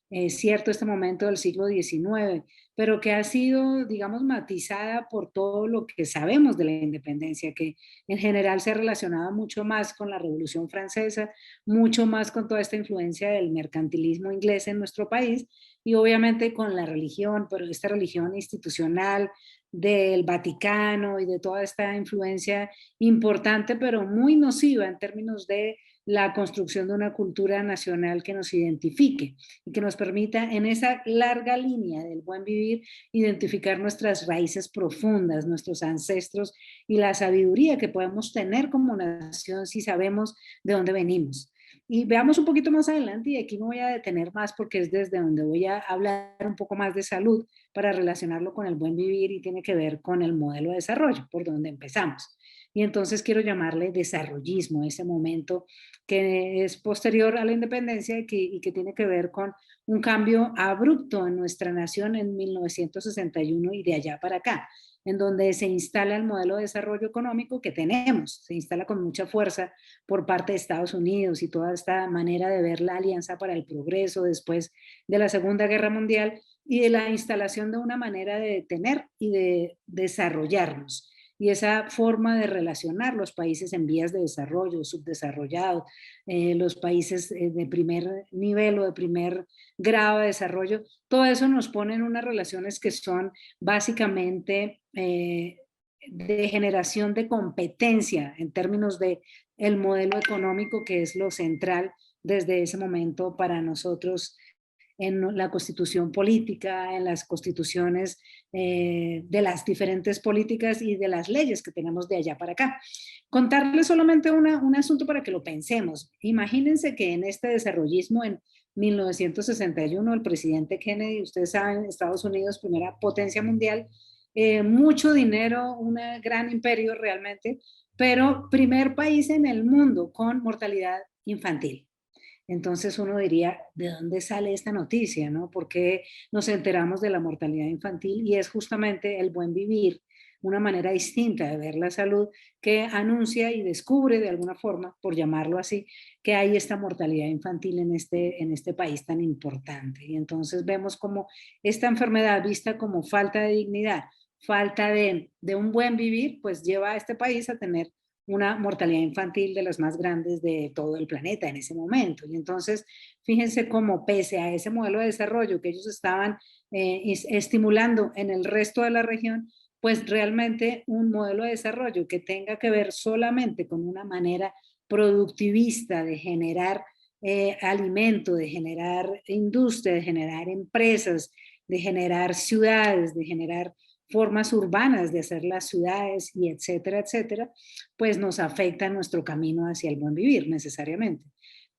es cierto, este momento del siglo XIX, pero que ha sido, digamos, matizada por todo lo que sabemos de la independencia, que en general se ha relacionado mucho más con la Revolución Francesa, mucho más con toda esta influencia del mercantilismo inglés en nuestro país y obviamente con la religión, pero esta religión institucional del Vaticano y de toda esta influencia importante, pero muy nociva en términos de la construcción de una cultura nacional que nos identifique y que nos permita en esa larga línea del buen vivir identificar nuestras raíces profundas, nuestros ancestros y la sabiduría que podemos tener como nación si sabemos de dónde venimos. Y veamos un poquito más adelante, y aquí me voy a detener más porque es desde donde voy a hablar un poco más de salud para relacionarlo con el buen vivir y tiene que ver con el modelo de desarrollo, por donde empezamos. Y entonces quiero llamarle desarrollismo, ese momento que es posterior a la independencia y que tiene que ver con un cambio abrupto en nuestra nación en 1961 y de allá para acá, en donde se instala el modelo de desarrollo económico que tenemos, se instala con mucha fuerza por parte de Estados Unidos y toda esta manera de ver la Alianza para el Progreso después de la Segunda Guerra Mundial y de la instalación de una manera de tener y de desarrollarnos. Y esa forma de relacionar los países en vías de desarrollo, subdesarrollados, los países de primer nivel o de primer grado de desarrollo, todo eso nos pone en unas relaciones que son básicamente de generación de competencia en términos de el modelo económico que es lo central desde ese momento para nosotros en la constitución política, en las constituciones de las diferentes políticas y de las leyes que tenemos de allá para acá. Contarles solamente un asunto para que lo pensemos. Imagínense que en este desarrollismo en 1961 el presidente Kennedy, ustedes saben, Estados Unidos, primera potencia mundial, mucho dinero, un gran imperio realmente, pero primer país en el mundo con mortalidad infantil. Entonces uno diría, ¿de dónde sale esta noticia? ¿No? ¿Por qué nos enteramos de la mortalidad infantil? Y es justamente el buen vivir, una manera distinta de ver la salud que anuncia y descubre de alguna forma, por llamarlo así, que hay esta mortalidad infantil en este país tan importante. Y entonces vemos como esta enfermedad vista como falta de dignidad, falta de un buen vivir, pues lleva a este país a tener una mortalidad infantil de las más grandes de todo el planeta en ese momento. Y entonces, fíjense cómo pese a ese modelo de desarrollo que ellos estaban estimulando en el resto de la región, pues realmente un modelo de desarrollo que tenga que ver solamente con una manera productivista de generar alimento, de generar industria, de generar empresas, de generar ciudades, de generar formas urbanas de hacer las ciudades y etcétera, etcétera, pues nos afecta nuestro camino hacia el buen vivir necesariamente.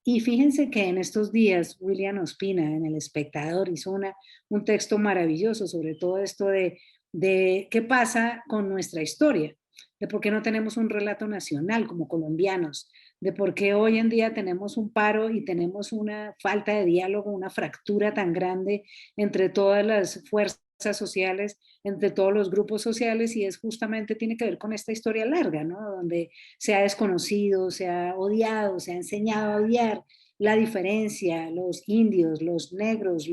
Y fíjense que en estos días William Ospina en El Espectador hizo un texto maravilloso sobre todo esto de qué pasa con nuestra historia, de por qué no tenemos un relato nacional como colombianos, de por qué hoy en día tenemos un paro y tenemos una falta de diálogo, una fractura tan grande entre todas las fuerzas sociales, entre todos los grupos sociales, y es justamente, tiene que ver con esta historia larga, ¿no? Donde se ha desconocido, se ha odiado, se ha enseñado a odiar la diferencia, los indios, los negros,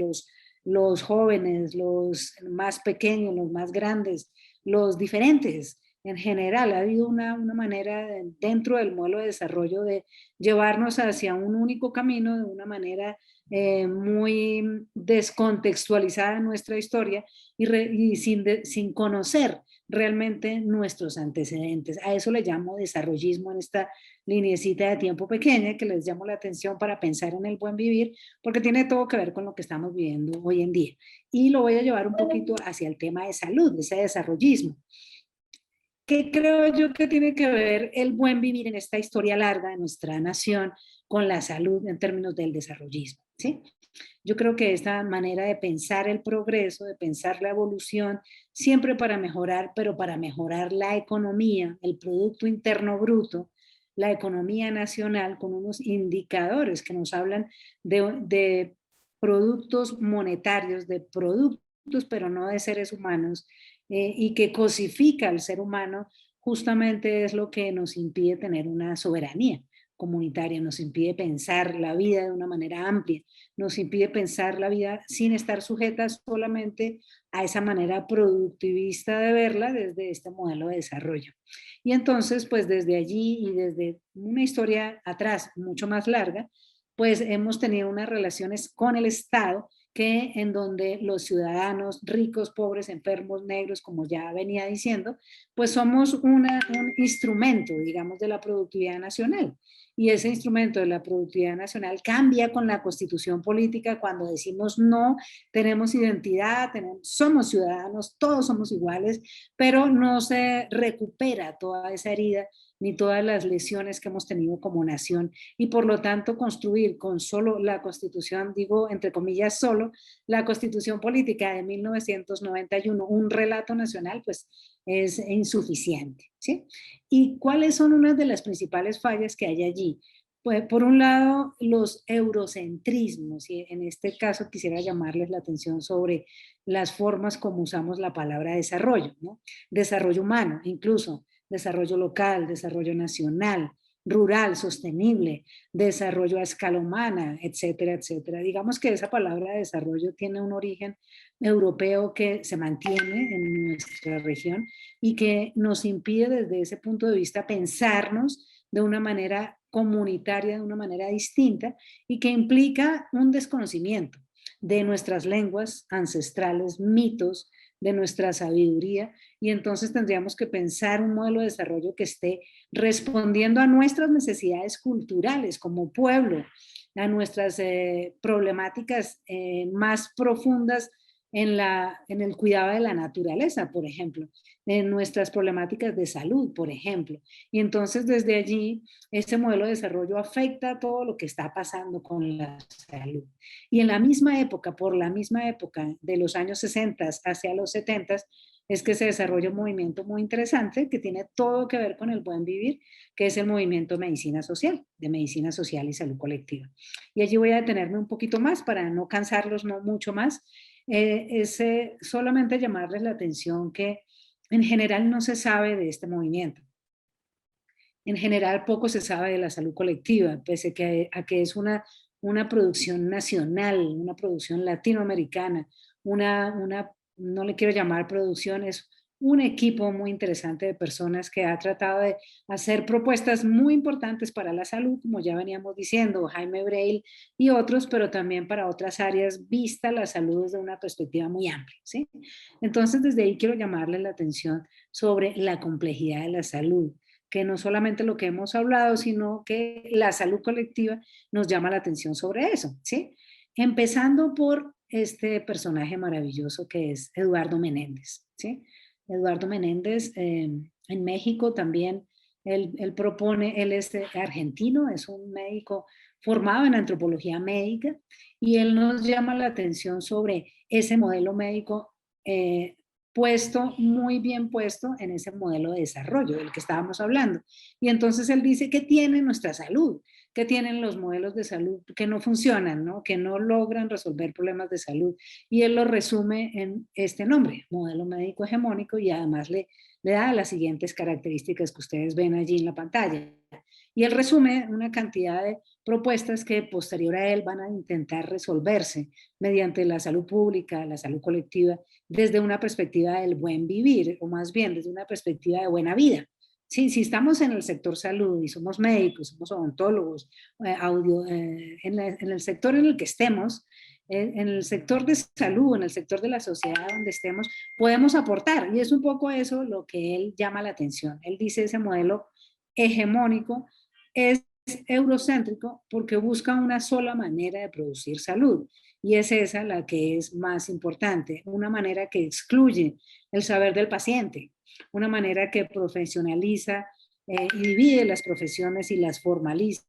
los jóvenes, los más pequeños, los más grandes, los diferentes. En general, ha habido una manera dentro del modelo de desarrollo de llevarnos hacia un único camino de una manera muy descontextualizada en nuestra historia y sin conocer realmente nuestros antecedentes. A eso le llamo desarrollismo en esta lineecita de tiempo pequeña que les llamo la atención para pensar en el buen vivir, porque tiene todo que ver con lo que estamos viviendo hoy en día. Y lo voy a llevar un poquito hacia el tema de salud, ese desarrollismo. ¿Qué creo yo que tiene que ver el buen vivir en esta historia larga de nuestra nación con la salud en términos del desarrollismo? ¿Sí? Yo creo que esta manera de pensar el progreso, de pensar la evolución, siempre para mejorar, pero para mejorar la economía, el Producto Interno Bruto, la economía nacional, con unos indicadores que nos hablan de productos monetarios, de productos, pero no de seres humanos, y que cosifica al ser humano, justamente es lo que nos impide tener una soberanía comunitaria, nos impide pensar la vida de una manera amplia, nos impide pensar la vida sin estar sujeta solamente a esa manera productivista de verla desde este modelo de desarrollo. Y entonces, pues desde allí y desde una historia atrás mucho más larga, pues hemos tenido unas relaciones con el Estado que en donde los ciudadanos ricos, pobres, enfermos, negros, como ya venía diciendo, pues somos un instrumento, digamos, de la productividad nacional. Y ese instrumento de la productividad nacional cambia con la constitución política cuando decimos no, tenemos identidad, somos ciudadanos, todos somos iguales, pero no se recupera toda esa herida ni todas las lesiones que hemos tenido como nación y por lo tanto construir con solo la constitución, digo entre comillas solo, la constitución política de 1991, un relato nacional, pues es insuficiente, ¿sí? ¿Y cuáles son unas de las principales fallas que hay allí? Pues por un lado, los eurocentrismos, y en este caso quisiera llamarles la atención sobre las formas como usamos la palabra desarrollo, ¿no? Desarrollo humano, incluso desarrollo local, desarrollo nacional, rural, sostenible, desarrollo a escala humana, etcétera, etcétera. Digamos que esa palabra desarrollo tiene un origen europeo que se mantiene en nuestra región y que nos impide desde ese punto de vista pensarnos de una manera comunitaria, de una manera distinta y que implica un desconocimiento de nuestras lenguas ancestrales, mitos, de nuestra sabiduría y entonces tendríamos que pensar un modelo de desarrollo que esté respondiendo a nuestras necesidades culturales como pueblo, a nuestras problemáticas más profundas en el cuidado de la naturaleza, por ejemplo, en nuestras problemáticas de salud, por ejemplo. Y entonces desde allí, este modelo de desarrollo afecta a todo lo que está pasando con la salud. Y en la misma época, por la misma época de los años 60 hacia los 70, es que se desarrolla un movimiento muy interesante que tiene todo que ver con el buen vivir, que es el movimiento de medicina social y salud colectiva. Y allí voy a detenerme un poquito más para no cansarlos no mucho más, solamente llamarles la atención que en general no se sabe de este movimiento. En general poco se sabe de la salud colectiva, pese a que es una producción nacional, una producción latinoamericana, no le quiero llamar producción, es un equipo muy interesante de personas que ha tratado de hacer propuestas muy importantes para la salud, como ya veníamos diciendo, Jaime Breil y otros, pero también para otras áreas, vista la salud desde una perspectiva muy amplia, ¿sí? Entonces, desde ahí quiero llamarles la atención sobre la complejidad de la salud, que no solamente lo que hemos hablado, sino que la salud colectiva nos llama la atención sobre eso, ¿sí? Empezando por este personaje maravilloso que es Eduardo Menéndez, ¿sí? Eduardo Menéndez en México también, él propone, él es argentino, es un médico formado en antropología médica y él nos llama la atención sobre ese modelo médico puesto, muy bien puesto en ese modelo de desarrollo del que estábamos hablando. Y entonces él dice, ¿qué tiene nuestra salud? ¿Qué tienen los modelos de salud que no funcionan, ¿no? Que no logran resolver problemas de salud? Y él lo resume en este nombre, modelo médico hegemónico, y además le da las siguientes características que ustedes ven allí en la pantalla. Y él resume una cantidad de propuestas que posterior a él van a intentar resolverse mediante la salud pública, la salud colectiva, desde una perspectiva del buen vivir, o más bien desde una perspectiva de buena vida. Sí, si estamos en el sector salud y somos médicos, somos odontólogos, en el sector en el que estemos, en el sector de salud, en el sector de la sociedad donde estemos, podemos aportar. Y es un poco eso lo que él llama la atención. Él dice ese modelo hegemónico es eurocéntrico porque busca una sola manera de producir salud y es esa la que es más importante, una manera que excluye el saber del paciente, una manera que profesionaliza y divide las profesiones y las formaliza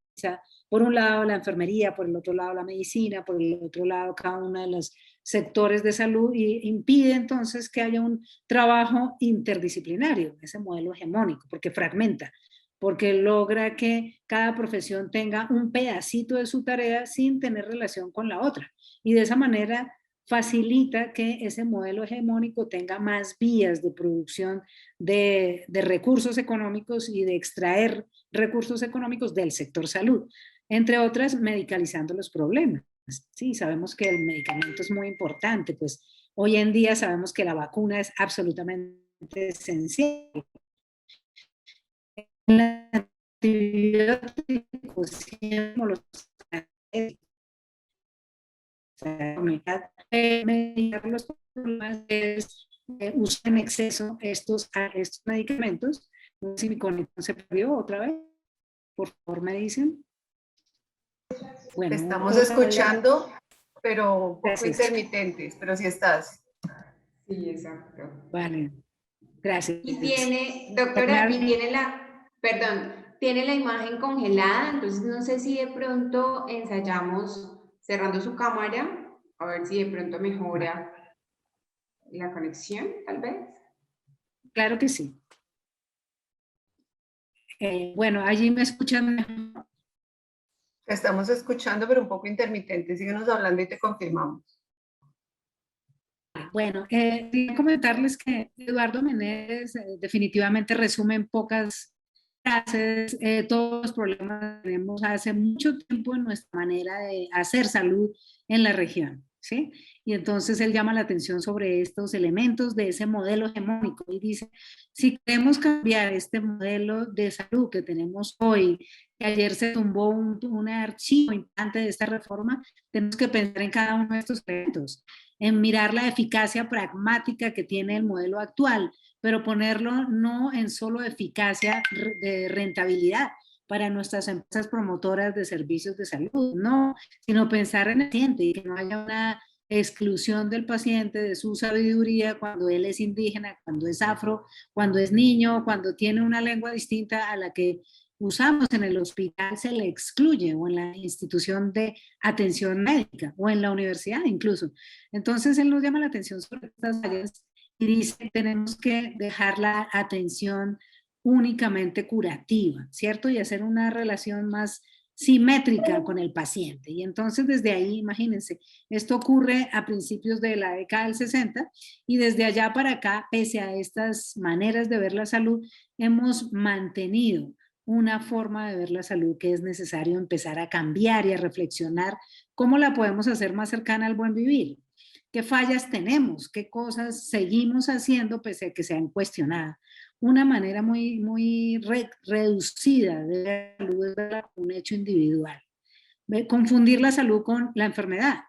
por un lado la enfermería, por el otro lado la medicina, por el otro lado cada uno de los sectores de salud, y impide entonces que haya un trabajo interdisciplinario, ese modelo hegemónico, porque fragmenta, porque logra que cada profesión tenga un pedacito de su tarea sin tener relación con la otra. Y de esa manera facilita que ese modelo hegemónico tenga más vías de producción de recursos económicos y de extraer recursos económicos del sector salud, entre otras medicalizando los problemas. Sí, sabemos que el medicamento es muy importante, pues hoy en día sabemos que la vacuna es absolutamente esencial. El antibiótico, como los medicar los problemas es usar en exceso estos medicamentos. Si mi conexión se perdió otra vez, por favor me dicen. Bueno, te estamos escuchando, pero un poco intermitentes, pero sí estás. Sí, exacto. Vale, gracias. Y tiene, doctora, y tiene tiene la imagen congelada, entonces no sé si de pronto ensayamos cerrando su cámara, a ver si de pronto mejora la conexión, tal vez. Claro que sí. Bueno, allí me escuchan mejor. Te estamos escuchando, pero un poco intermitente. Síguenos hablando y te confirmamos. Bueno, quería comentarles que Eduardo Menéndez definitivamente resume en pocas frases todos los problemas que tenemos hace mucho tiempo en nuestra manera de hacer salud en la región, ¿sí? Y entonces él llama la atención sobre estos elementos de ese modelo hegemónico y dice, si queremos cambiar este modelo de salud que tenemos hoy, que ayer se tumbó un archivo importante de esta reforma, tenemos que pensar en cada uno de estos elementos, en mirar la eficacia pragmática que tiene el modelo actual, pero ponerlo no en solo eficacia de rentabilidad para nuestras empresas promotoras de servicios de salud, no, sino pensar en el paciente y que no haya una exclusión del paciente de su sabiduría cuando él es indígena, cuando es afro, cuando es niño, cuando tiene una lengua distinta a la que usamos en el hospital, se le excluye, o en la institución de atención médica o en la universidad incluso. Entonces él nos llama la atención sobre estas áreas y dice que tenemos que dejar la atención únicamente curativa, ¿cierto? Y hacer una relación más simétrica con el paciente. Y entonces desde ahí, imagínense, esto ocurre a principios de la década del 60 y desde allá para acá, pese a estas maneras de ver la salud, hemos mantenido una forma de ver la salud que es necesario empezar a cambiar y a reflexionar cómo la podemos hacer más cercana al buen vivir. ¿Qué fallas tenemos? ¿Qué cosas seguimos haciendo pese a que sean cuestionadas? Una manera muy reducida de ver la salud es un hecho individual. Confundir la salud con la enfermedad.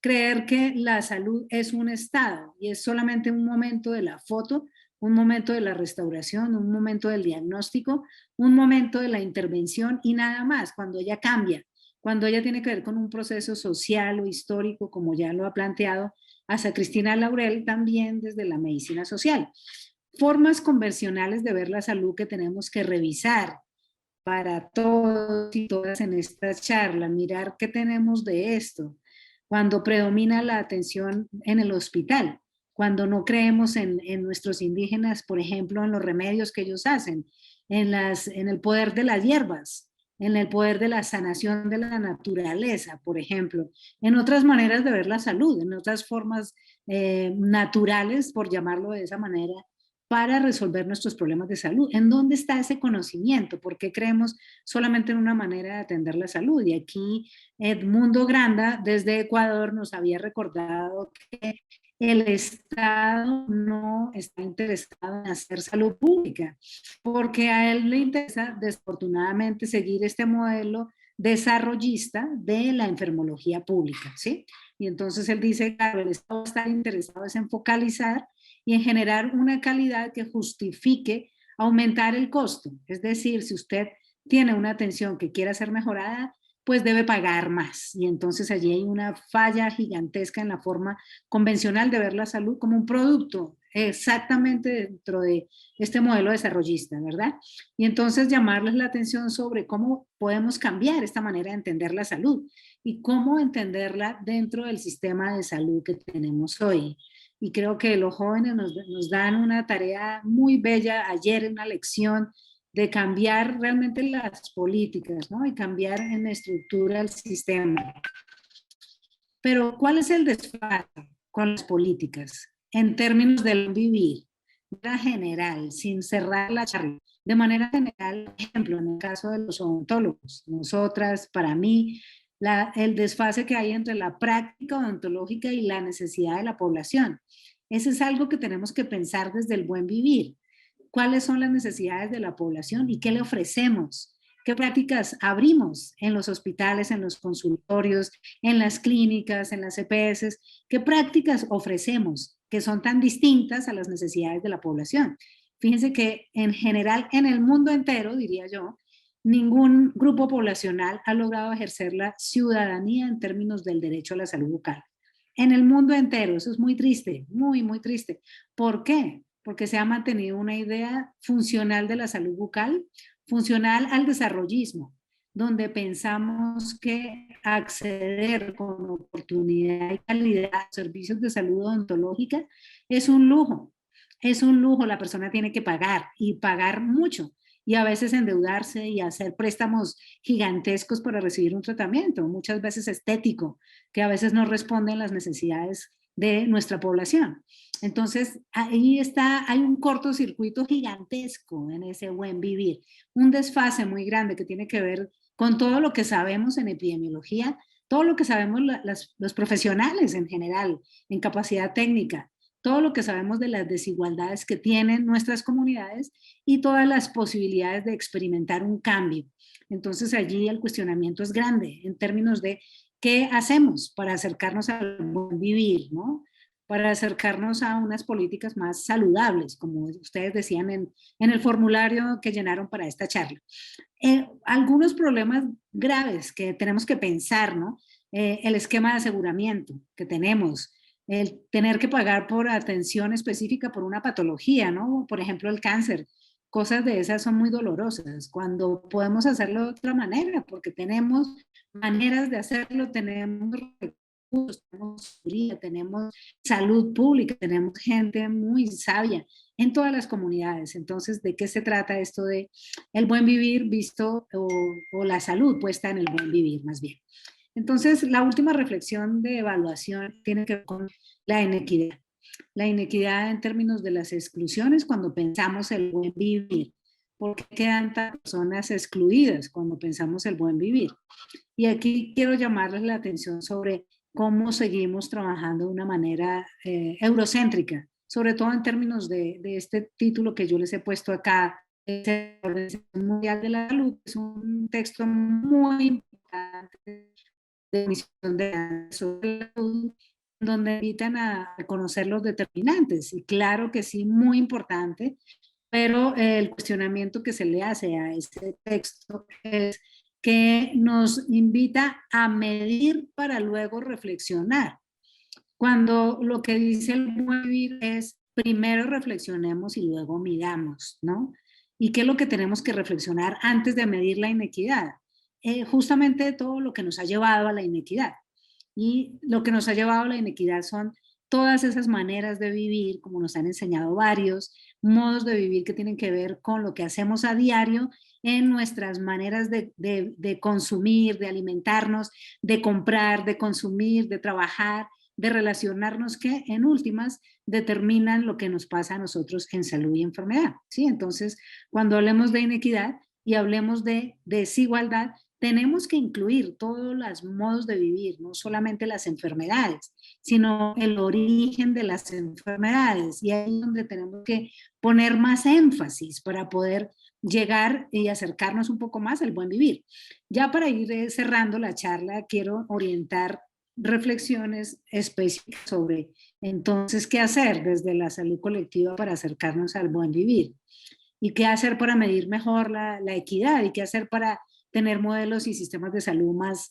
Creer que la salud es un estado y es solamente un momento de la foto, un momento de la restauración, un momento del diagnóstico, un momento de la intervención y nada más, cuando ella cambia, cuando ella tiene que ver con un proceso social o histórico, como ya lo ha planteado hasta Cristina Laurel, también desde la medicina social. Formas convencionales de ver la salud que tenemos que revisar para todos y todas en esta charla, mirar qué tenemos de esto, cuando predomina la atención en el hospital, cuando no creemos en nuestros indígenas, por ejemplo, en los remedios que ellos hacen, en el poder de las hierbas, en el poder de la sanación de la naturaleza, por ejemplo, en otras maneras de ver la salud, en otras formas naturales, por llamarlo de esa manera, para resolver nuestros problemas de salud. ¿En dónde está ese conocimiento? ¿Por qué creemos solamente en una manera de atender la salud? Y aquí Edmundo Granda, desde Ecuador, nos había recordado que el Estado no está interesado en hacer salud pública, porque a él le interesa, desafortunadamente, seguir este modelo desarrollista de la enfermología pública, ¿sí? Y entonces él dice, claro, el Estado está interesado en focalizar y en generar una calidad que justifique aumentar el costo. Es decir, si usted tiene una atención que quiera ser mejorada, pues debe pagar más. Y entonces allí hay una falla gigantesca en la forma convencional de ver la salud como un producto exactamente dentro de este modelo desarrollista, ¿verdad? Y entonces llamarles la atención sobre cómo podemos cambiar esta manera de entender la salud y cómo entenderla dentro del sistema de salud que tenemos hoy. Y creo que los jóvenes nos dan una tarea muy bella ayer, en una lección de cambiar realmente las políticas, ¿no? Y cambiar en la estructura del sistema. Pero ¿cuál es el desfase con las políticas en términos del vivir? De manera general, sin cerrar la charla. De manera general, por ejemplo, en el caso de los odontólogos, nosotras, para mí, el desfase que hay entre la práctica odontológica y la necesidad de la población. Ese es algo que tenemos que pensar desde el buen vivir. ¿Cuáles son las necesidades de la población y qué le ofrecemos? ¿Qué prácticas abrimos en los hospitales, en los consultorios, en las clínicas, en las EPS? ¿Qué prácticas ofrecemos que son tan distintas a las necesidades de la población? Fíjense que en general, en el mundo entero, diría yo, ningún grupo poblacional ha logrado ejercer la ciudadanía en términos del derecho a la salud bucal. En el mundo entero, eso es muy triste, muy, muy triste. ¿Por qué? Porque se ha mantenido una idea funcional de la salud bucal, funcional al desarrollismo, donde pensamos que acceder con oportunidad y calidad a servicios de salud odontológica es un lujo. Es un lujo, la persona tiene que pagar y pagar mucho y a veces endeudarse y hacer préstamos gigantescos para recibir un tratamiento, muchas veces estético, que a veces no responden las necesidades de nuestra población. Entonces, ahí está, hay un cortocircuito gigantesco en ese buen vivir, un desfase muy grande que tiene que ver con todo lo que sabemos en epidemiología, todo lo que sabemos los profesionales en general, en capacidad técnica, todo lo que sabemos de las desigualdades que tienen nuestras comunidades y todas las posibilidades de experimentar un cambio. Entonces allí el cuestionamiento es grande en términos de qué hacemos para acercarnos al buen vivir, ¿no? Para acercarnos a unas políticas más saludables, como ustedes decían en el formulario que llenaron para esta charla. Algunos problemas graves que tenemos que pensar, ¿no? El esquema de aseguramiento que tenemos, el tener que pagar por atención específica por una patología, ¿no? Por ejemplo, el cáncer. Cosas de esas son muy dolorosas, cuando podemos hacerlo de otra manera, porque tenemos maneras de hacerlo, tenemos recursos, tenemos salud pública, tenemos gente muy sabia en todas las comunidades. Entonces, ¿de qué se trata esto de el buen vivir visto o la salud puesta en el buen vivir más bien? Entonces, la última reflexión de evaluación tiene que ver con la inequidad. La inequidad en términos de las exclusiones cuando pensamos el buen vivir. ¿Por qué quedan tantas personas excluidas cuando pensamos el buen vivir? Y aquí quiero llamarles la atención sobre cómo seguimos trabajando de una manera eurocéntrica, sobre todo en términos de este título que yo les he puesto acá, la Organización Mundial de la Salud. Es un texto muy importante de misión de la salud, donde invitan a conocer los determinantes. Y claro que sí, muy importante, pero el cuestionamiento que se le hace a ese texto es que nos invita a medir para luego reflexionar. Cuando lo que dice el buen vivir es primero reflexionemos y luego midamos, ¿no? ¿Y qué es lo que tenemos que reflexionar antes de medir la inequidad? Justamente todo lo que nos ha llevado a la inequidad. Y lo que nos ha llevado a la inequidad son todas esas maneras de vivir, como nos han enseñado varios, modos de vivir que tienen que ver con lo que hacemos a diario en nuestras maneras de consumir, de alimentarnos, de comprar, de consumir, de trabajar, de relacionarnos, que en últimas determinan lo que nos pasa a nosotros en salud y enfermedad. ¿Sí? Entonces, cuando hablemos de inequidad y hablemos de desigualdad, tenemos que incluir todos los modos de vivir, no solamente las enfermedades, sino el origen de las enfermedades. Y ahí es donde tenemos que poner más énfasis para poder llegar y acercarnos un poco más al buen vivir. Ya para ir cerrando la charla, quiero orientar reflexiones específicas sobre entonces qué hacer desde la salud colectiva para acercarnos al buen vivir y qué hacer para medir mejor la equidad y qué hacer para tener modelos y sistemas de salud más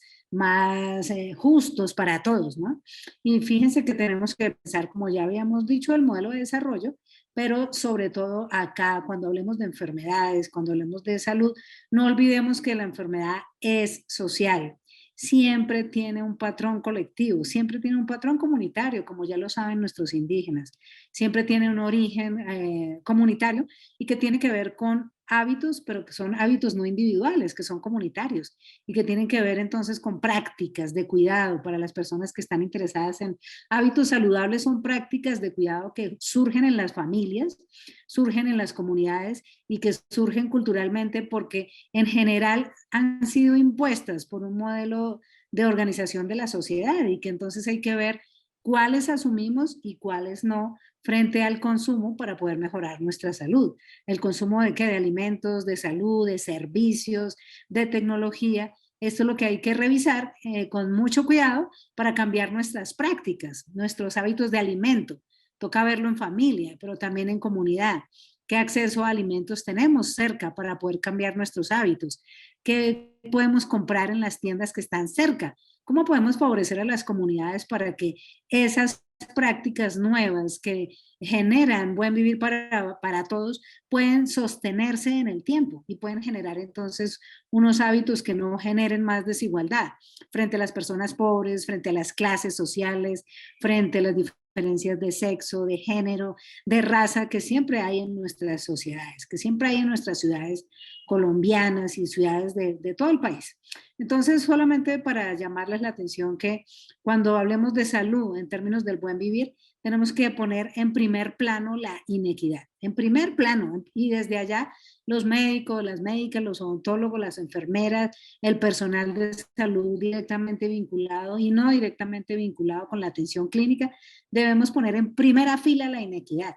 justos para todos, ¿no? Y fíjense que tenemos que pensar, como ya habíamos dicho, el modelo de desarrollo, pero sobre todo acá, cuando hablemos de enfermedades, cuando hablemos de salud, no olvidemos que la enfermedad es social. Siempre tiene un patrón colectivo, siempre tiene un patrón comunitario, como ya lo saben nuestros indígenas. Siempre tiene un origen comunitario y que tiene que ver con hábitos, pero que son hábitos no individuales, que son comunitarios y que tienen que ver entonces con prácticas de cuidado para las personas que están interesadas en hábitos saludables. Son prácticas de cuidado que surgen en las familias, surgen en las comunidades y que surgen culturalmente porque en general han sido impuestas por un modelo de organización de la sociedad y que entonces hay que ver cuáles asumimos y cuáles no frente al consumo para poder mejorar nuestra salud. El consumo de qué, de alimentos, de salud, de servicios, de tecnología. Esto es lo que hay que revisar con mucho cuidado para cambiar nuestras prácticas, nuestros hábitos de alimento. Toca verlo en familia, pero también en comunidad. ¿Qué acceso a alimentos tenemos cerca para poder cambiar nuestros hábitos? ¿Qué podemos comprar en las tiendas que están cerca? ¿Cómo podemos favorecer a las comunidades para que esas prácticas nuevas que generan buen vivir para todos pueden sostenerse en el tiempo y pueden generar entonces unos hábitos que no generen más desigualdad frente a las personas pobres, frente a las clases sociales, frente a las diferencias de sexo, de género, de raza que siempre hay en nuestras sociedades, que siempre hay en nuestras ciudades colombianas y ciudades de todo el país. Entonces, solamente para llamarles la atención que cuando hablemos de salud en términos del buen vivir, tenemos que poner en primer plano la inequidad, en primer plano, y desde allá los médicos, las médicas, los odontólogos, las enfermeras, el personal de salud directamente vinculado y no directamente vinculado con la atención clínica, debemos poner en primera fila la inequidad.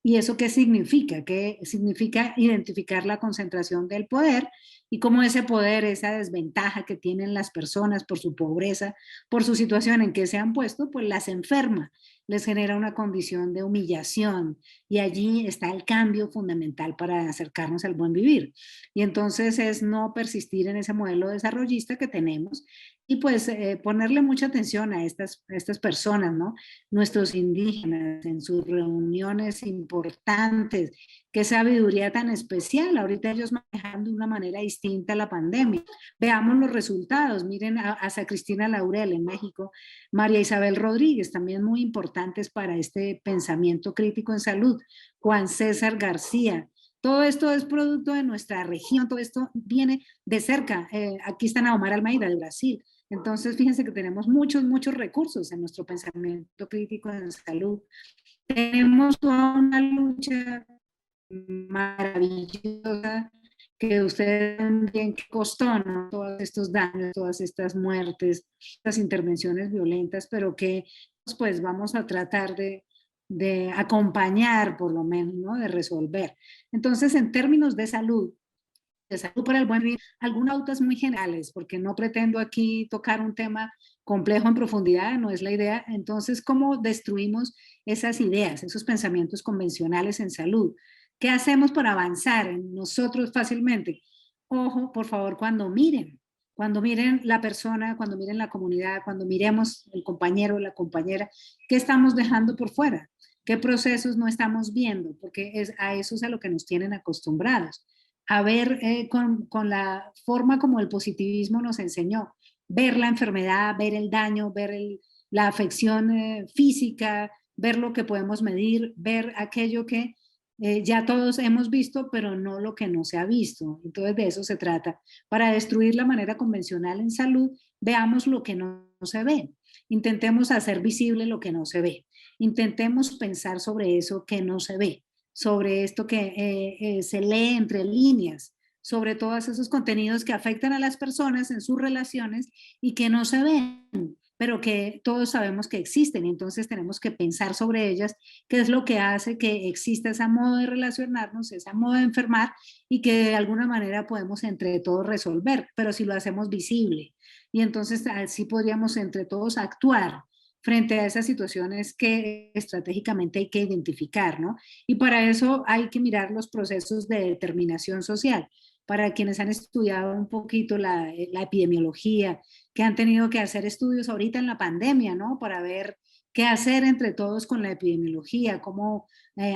¿Y eso qué significa? Que significa identificar la concentración del poder y cómo ese poder, esa desventaja que tienen las personas por su pobreza, por su situación en que se han puesto, pues las enferma, les genera una condición de humillación y allí está el cambio fundamental para acercarnos al buen vivir. Y entonces es no persistir en ese modelo desarrollista que tenemos y pues ponerle mucha atención a estas personas, ¿no? Nuestros indígenas en sus reuniones importantes, qué sabiduría tan especial, ahorita ellos manejando de una manera distinta la pandemia. Veamos los resultados, miren a Sa Cristina Laurel en México, María Isabel Rodríguez, también muy importantes para este pensamiento crítico en salud, Juan César García. Todo esto es producto de nuestra región, todo esto viene de cerca. Aquí está Omar Almeida de Brasil. Entonces, fíjense que tenemos muchos recursos en nuestro pensamiento crítico en salud. Tenemos toda una lucha maravillosa que ustedes también que costó, ¿no? Todos estos daños, todas estas muertes, estas intervenciones violentas, pero que pues vamos a tratar de acompañar por lo menos, ¿no? De resolver. Entonces, en términos de salud para el buen vivir, algunas pautas muy generales, porque no pretendo aquí tocar un tema complejo en profundidad, no es la idea. Entonces, ¿cómo destruimos esas ideas, esos pensamientos convencionales en salud? ¿Qué hacemos para avanzar en nosotros fácilmente? Ojo, por favor, cuando miren la persona, cuando miren la comunidad, cuando miremos el compañero, la compañera, ¿qué estamos dejando por fuera? ¿Qué procesos no estamos viendo? Porque a eso es a lo que nos tienen acostumbrados a ver con la forma como el positivismo nos enseñó, ver la enfermedad, ver el daño, ver la afección física, ver lo que podemos medir, ver aquello que ya todos hemos visto, pero no lo que no se ha visto. Entonces de eso se trata. Para destruir la manera convencional en salud, veamos lo que no se ve. Intentemos hacer visible lo que no se ve. Intentemos pensar sobre eso que no se ve, sobre esto que se lee entre líneas, sobre todos esos contenidos que afectan a las personas en sus relaciones y que no se ven, pero que todos sabemos que existen. Y entonces tenemos que pensar sobre ellas, qué es lo que hace que exista ese modo de relacionarnos, ese modo de enfermar y que de alguna manera podemos entre todos resolver, pero si lo hacemos visible. Y entonces así podríamos entre todos actuar frente a esas situaciones que estratégicamente hay que identificar, ¿no? Y para eso hay que mirar los procesos de determinación social. para quienes han estudiado un poquito la epidemiología, que han tenido que hacer estudios ahorita en la pandemia, ¿no? Para ver qué hacer entre todos con la epidemiología, cómo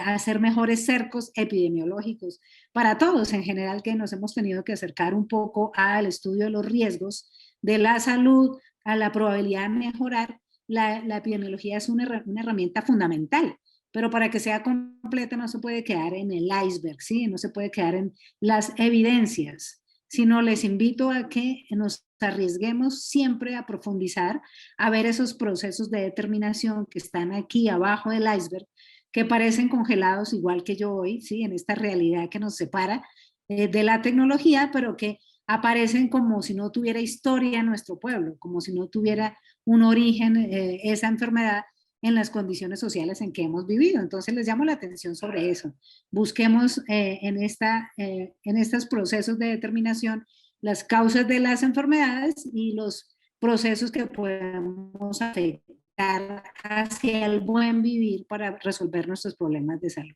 hacer mejores cercos epidemiológicos para todos en general, que nos hemos tenido que acercar un poco al estudio de los riesgos de la salud, a la probabilidad de mejorar. La epidemiología es una herramienta fundamental, pero para que sea completa no se puede quedar en el iceberg, ¿sí? No se puede quedar en las evidencias, sino les invito a que nos arriesguemos siempre a profundizar, a ver esos procesos de determinación que están aquí abajo del iceberg, que parecen congelados igual que yo hoy, ¿sí? En esta realidad que nos separa de la tecnología, pero que aparecen como si no tuviera historia en nuestro pueblo, como si no tuviera un origen esa enfermedad en las condiciones sociales en que hemos vivido. Entonces les llamo la atención sobre eso. Busquemos en estos procesos de determinación las causas de las enfermedades y los procesos que podemos afectar hacia el buen vivir para resolver nuestros problemas de salud.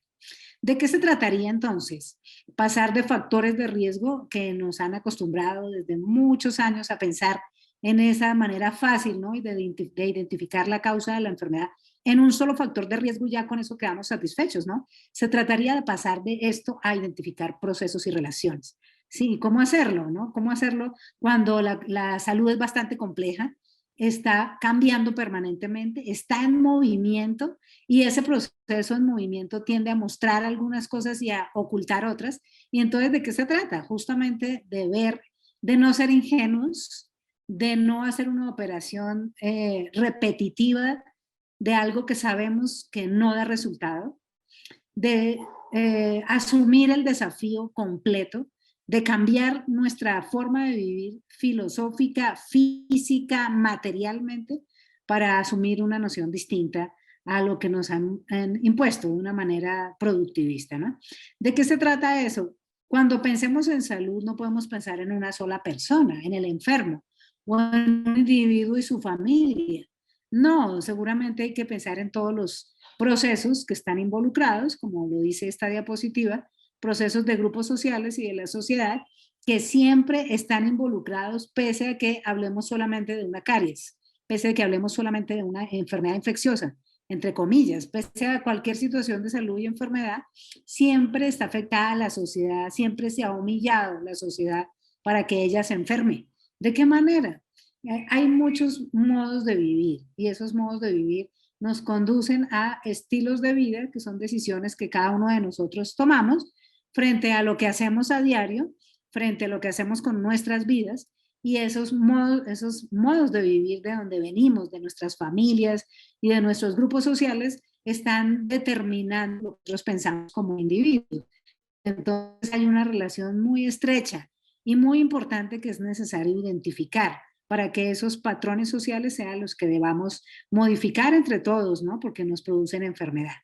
¿De qué se trataría entonces? Pasar de factores de riesgo que nos han acostumbrado desde muchos años a pensar en esa manera fácil, ¿no? Y de identificar la causa de la enfermedad en un solo factor de riesgo, ya con eso quedamos satisfechos, ¿no? Se trataría de pasar de esto a identificar procesos y relaciones. Sí, ¿cómo hacerlo, no? ¿Cómo hacerlo cuando la salud es bastante compleja, está cambiando permanentemente, está en movimiento y ese proceso en movimiento tiende a mostrar algunas cosas y a ocultar otras? Y entonces, ¿de qué se trata? Justamente de ver, de no ser ingenuos, de no hacer una operación repetitiva de algo que sabemos que no da resultado, de asumir el desafío completo, de cambiar nuestra forma de vivir filosófica, física, materialmente, para asumir una noción distinta a lo que nos han impuesto de una manera productivista, ¿no? ¿De qué se trata eso? Cuando pensemos en salud no podemos pensar en una sola persona, en el enfermo, o en un individuo y su familia. No, seguramente hay que pensar en todos los procesos que están involucrados, como lo dice esta diapositiva, procesos de grupos sociales y de la sociedad, que siempre están involucrados, pese a que hablemos solamente de una caries, pese a que hablemos solamente de una enfermedad infecciosa, entre comillas, pese a cualquier situación de salud y enfermedad, siempre está afectada a la sociedad, siempre se ha humillado la sociedad para que ella se enferme. ¿De qué manera? Hay muchos modos de vivir y esos modos de vivir nos conducen a estilos de vida que son decisiones que cada uno de nosotros tomamos frente a lo que hacemos a diario, frente a lo que hacemos con nuestras vidas, y esos modos de vivir de donde venimos, de nuestras familias y de nuestros grupos sociales, están determinando lo que nosotros pensamos como individuos. Entonces hay una relación muy estrecha y muy importante que es necesario identificar para que esos patrones sociales sean los que debamos modificar entre todos, ¿no? Porque nos producen enfermedad.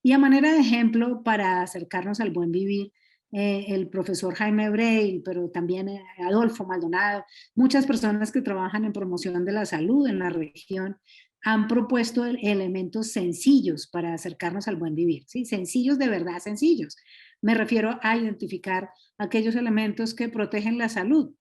Y a manera de ejemplo, para acercarnos al buen vivir, el profesor Jaime Brey, pero también Adolfo Maldonado, muchas personas que trabajan en promoción de la salud en la región, han propuesto elementos sencillos para acercarnos al buen vivir, ¿sí? Sencillos, de verdad sencillos. Me refiero a identificar aquellos elementos que protegen la salud.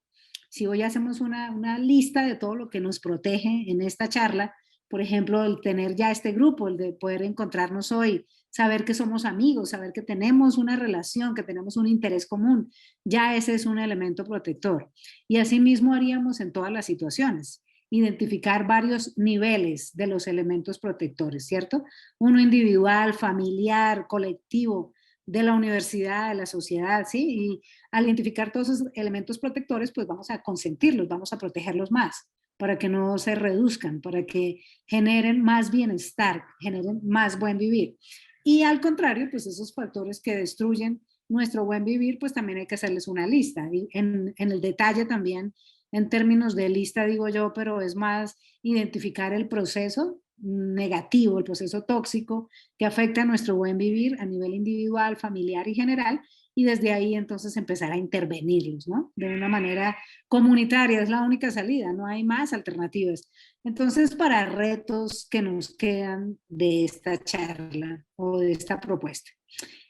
Si hoy hacemos una lista de todo lo que nos protege en esta charla, por ejemplo, el tener ya este grupo, el de poder encontrarnos hoy, saber que somos amigos, saber que tenemos una relación, que tenemos un interés común, ya ese es un elemento protector. Y asimismo haríamos en todas las situaciones, identificar varios niveles de los elementos protectores, ¿cierto? Uno individual, familiar, colectivo, de la universidad, de la sociedad, ¿sí? Y al identificar todos esos elementos protectores, pues vamos a consentirlos, vamos a protegerlos más, para que no se reduzcan, para que generen más bienestar, generen más buen vivir. Y al contrario, pues esos factores que destruyen nuestro buen vivir, pues también hay que hacerles una lista. Y en el detalle también, en términos de lista digo yo, pero es más identificar el proceso negativo, el proceso tóxico que afecta a nuestro buen vivir a nivel individual, familiar y general, y desde ahí entonces empezar a intervenirlos, ¿no? De una manera comunitaria, es la única salida, no hay más alternativas. Entonces, para retos que nos quedan de esta charla o de esta propuesta,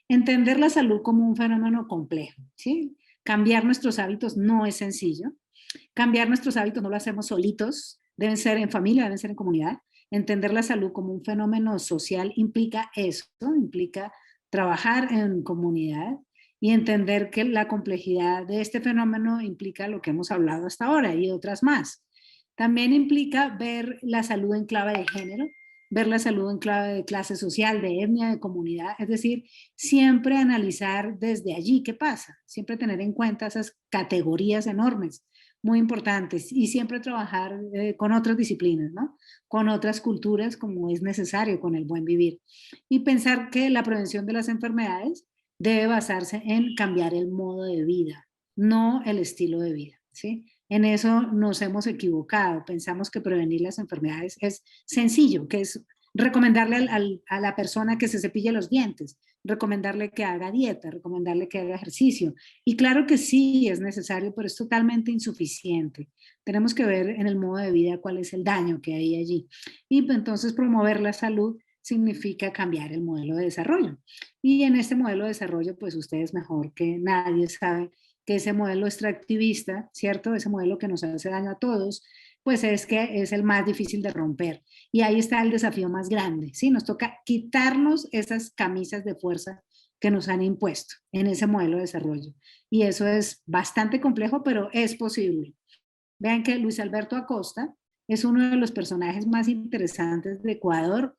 entender la salud como un fenómeno complejo, ¿sí? Cambiar nuestros hábitos no es sencillo. Cambiar nuestros hábitos no lo hacemos solitos, deben ser en familia, deben ser en comunidad. Entender la salud como un fenómeno social implica eso, implica trabajar en comunidad y entender que la complejidad de este fenómeno implica lo que hemos hablado hasta ahora y otras más. También implica ver la salud en clave de género, ver la salud en clave de clase social, de etnia, de comunidad, es decir, siempre analizar desde allí qué pasa, siempre tener en cuenta esas categorías enormes, muy importantes, y siempre trabajar con otras disciplinas, ¿no? Con otras culturas como es necesario con el buen vivir. Y pensar que la prevención de las enfermedades debe basarse en cambiar el modo de vida, no el estilo de vida, ¿sí? En eso nos hemos equivocado. Pensamos que prevenir las enfermedades es sencillo, que es recomendarle a la persona que se cepille los dientes, recomendarle que haga dieta, recomendarle que haga ejercicio. Y claro que sí es necesario, pero es totalmente insuficiente. Tenemos que ver en el modo de vida cuál es el daño que hay allí. Y entonces promover la salud significa cambiar el modelo de desarrollo. Y en este modelo de desarrollo, pues ustedes mejor que nadie saben que ese modelo extractivista, ¿cierto? Ese modelo que nos hace daño a todos, pues es que es el más difícil de romper. Y ahí está el desafío más grande, ¿sí? Nos toca quitarnos esas camisas de fuerza que nos han impuesto en ese modelo de desarrollo. Y eso es bastante complejo, pero es posible. Vean que Luis Alberto Acosta es uno de los personajes más interesantes de Ecuador,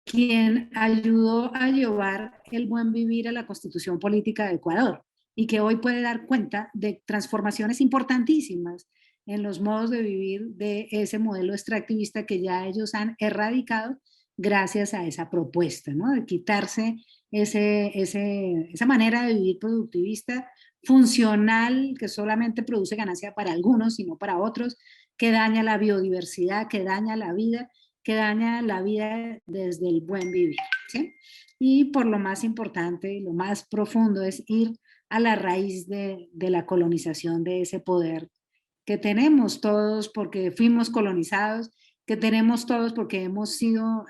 quien ayudó a llevar el buen vivir a la constitución política de Ecuador y que hoy puede dar cuenta de transformaciones importantísimas en los modos de vivir de ese modelo extractivista que ya ellos han erradicado gracias a esa propuesta, ¿no? De quitarse esa manera de vivir productivista, funcional, que solamente produce ganancia para algunos y no para otros, que daña la biodiversidad, que daña la vida, que daña la vida desde el buen vivir, ¿sí? Y por lo más importante y lo más profundo es ir a la raíz de la colonización de ese poder que tenemos todos porque fuimos colonizados, que tenemos todos porque hemos sido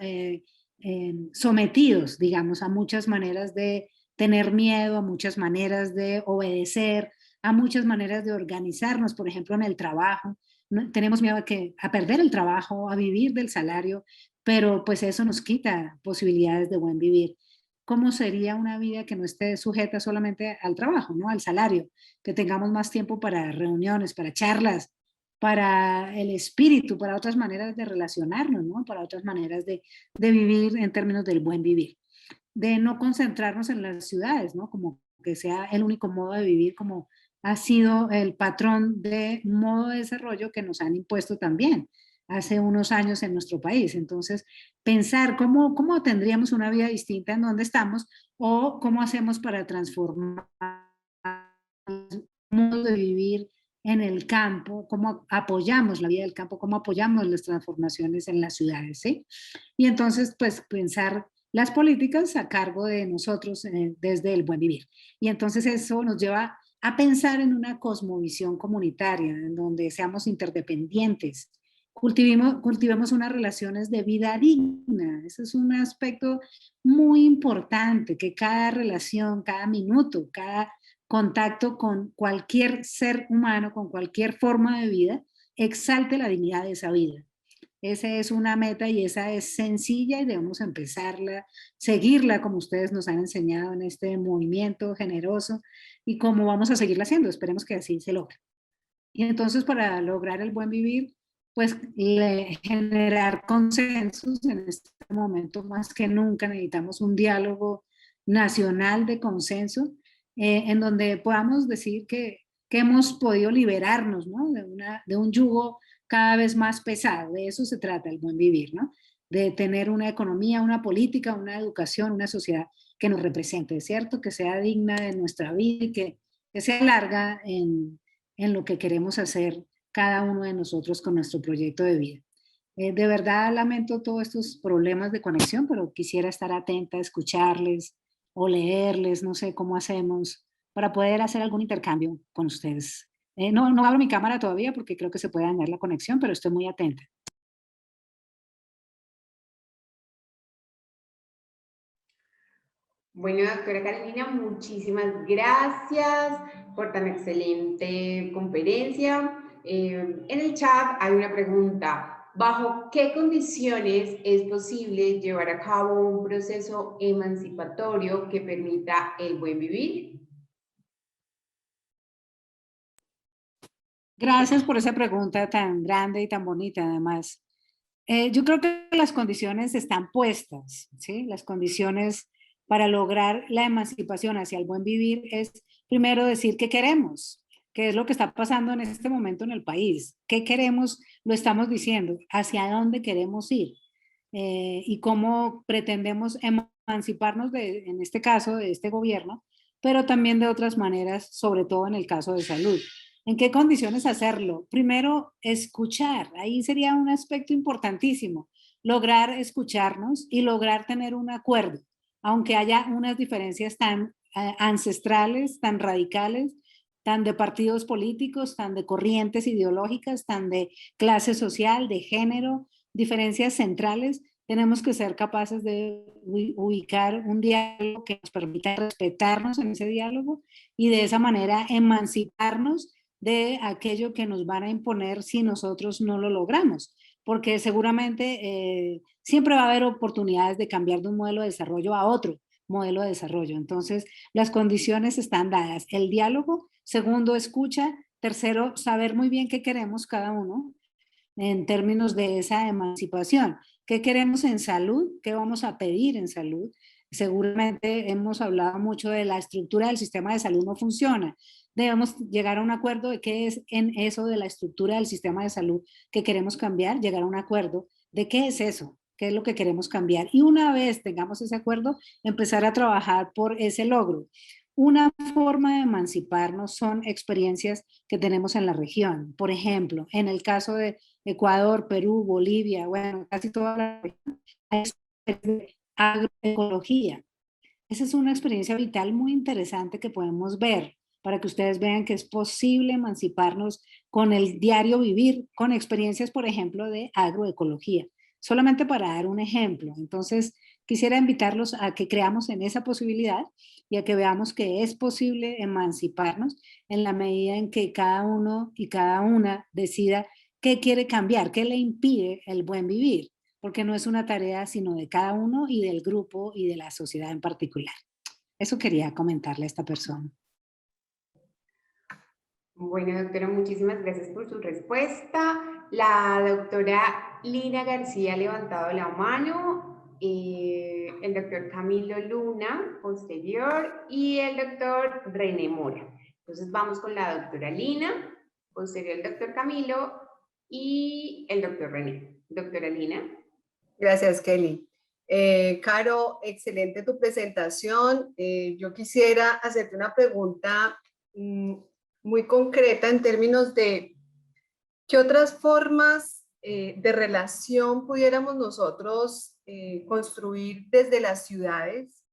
sometidos, digamos, a muchas maneras de tener miedo, a muchas maneras de obedecer, a muchas maneras de organizarnos, por ejemplo, en el trabajo. No, tenemos miedo a perder el trabajo, a vivir del salario, pero pues eso nos quita posibilidades de buen vivir. ¿Cómo sería una vida que no esté sujeta solamente al trabajo, ¿no? Al salario? Que tengamos más tiempo para reuniones, para charlas, para el espíritu, para otras maneras de relacionarnos, ¿no? Para otras maneras de vivir en términos del buen vivir. De no concentrarnos en las ciudades, ¿no? Como que sea el único modo de vivir, como ha sido el patrón de modo de desarrollo que nos han impuesto también hace unos años en nuestro país. Entonces, pensar cómo tendríamos una vida distinta en donde estamos o cómo hacemos para transformar el modo de vivir en el campo, cómo apoyamos la vida del campo, cómo apoyamos las transformaciones en las ciudades, ¿sí? Y entonces, pues, pensar las políticas a cargo de nosotros desde el buen vivir. Y entonces eso nos lleva a pensar en una cosmovisión comunitaria, en donde seamos interdependientes, cultivemos unas relaciones de vida digna. Ese es un aspecto muy importante, que cada relación, cada minuto, cada contacto con cualquier ser humano, con cualquier forma de vida, exalte la dignidad de esa vida. Esa es una meta y esa es sencilla y debemos empezarla, seguirla como ustedes nos han enseñado en este movimiento generoso y como vamos a seguirla haciendo. Esperemos que así se logre. Y entonces para lograr el buen vivir, pues generar consensos en este momento más que nunca necesitamos un diálogo nacional de consenso en donde podamos decir que hemos podido liberarnos, ¿no? de un yugo cada vez más pesado. De eso se trata el buen vivir, ¿no? De tener una economía, una política, una educación, una sociedad que nos represente, ¿cierto? Que sea digna de nuestra vida y que sea larga en lo que queremos hacer cada uno de nosotros con nuestro proyecto de vida. De verdad lamento todos estos problemas de conexión, pero quisiera estar atenta a escucharles o leerles, no sé cómo hacemos para poder hacer algún intercambio con ustedes. No abro mi cámara todavía porque creo que se puede dañar la conexión, pero estoy muy atenta. Bueno, doctora Carolina, muchísimas gracias por tan excelente conferencia. En el chat hay una pregunta. ¿Bajo qué condiciones es posible llevar a cabo un proceso emancipatorio que permita el buen vivir? Gracias por esa pregunta tan grande y tan bonita, además. Yo creo que las condiciones están puestas, ¿sí? Las condiciones para lograr la emancipación hacia el buen vivir es primero decir qué queremos, qué es lo que está pasando en este momento en el país, qué queremos, lo estamos diciendo, hacia dónde queremos ir y cómo pretendemos emanciparnos de, en este caso, de este gobierno, pero también de otras maneras, sobre todo en el caso de salud. ¿En qué condiciones hacerlo? Primero, escuchar. Ahí sería un aspecto importantísimo. Lograr escucharnos y lograr tener un acuerdo, aunque haya unas diferencias tan ancestrales, tan radicales, tan de partidos políticos, tan de corrientes ideológicas, tan de clase social, de género, diferencias centrales. Tenemos que ser capaces de ubicar un diálogo que nos permita respetarnos en ese diálogo y de esa manera emanciparnos de aquello que nos van a imponer si nosotros no lo logramos, porque seguramente siempre va a haber oportunidades de cambiar de un modelo de desarrollo a otro modelo de desarrollo. Entonces, las condiciones están dadas. El diálogo, segundo, escucha, tercero, saber muy bien qué queremos cada uno en términos de esa emancipación. ¿Qué queremos en salud? ¿Qué vamos a pedir en salud? Seguramente hemos hablado mucho de la estructura del sistema de salud no funciona. Debemos llegar a un acuerdo de qué es en eso de la estructura del sistema de salud que queremos cambiar, llegar a un acuerdo de qué es eso, qué es lo que queremos cambiar. Y una vez tengamos ese acuerdo, empezar a trabajar por ese logro. Una forma de emanciparnos son experiencias que tenemos en la región. Por ejemplo, en el caso de Ecuador, Perú, Bolivia, bueno, casi toda la región, hay de agroecología. Esa es una experiencia vital muy interesante que podemos ver para que ustedes vean que es posible emanciparnos con el diario vivir, con experiencias, por ejemplo, de agroecología. Solamente para dar un ejemplo. Entonces, quisiera invitarlos a que creamos en esa posibilidad y a que veamos que es posible emanciparnos en la medida en que cada uno y cada una decida qué quiere cambiar, qué le impide el buen vivir, porque no es una tarea sino de cada uno y del grupo y de la sociedad en particular. Eso quería comentarle a esta persona. Bueno, doctora, muchísimas gracias por su respuesta. La doctora Lina García ha levantado la mano, el doctor Camilo Luna, posterior, y el doctor René Mora. Entonces vamos con la doctora Lina, posterior el doctor Camilo y el doctor René. Doctora Lina. Gracias, Kelly. Caro, excelente tu presentación. Yo quisiera hacerte una pregunta muy concreta en términos de qué otras formas de relación pudiéramos nosotros construir desde las ciudades,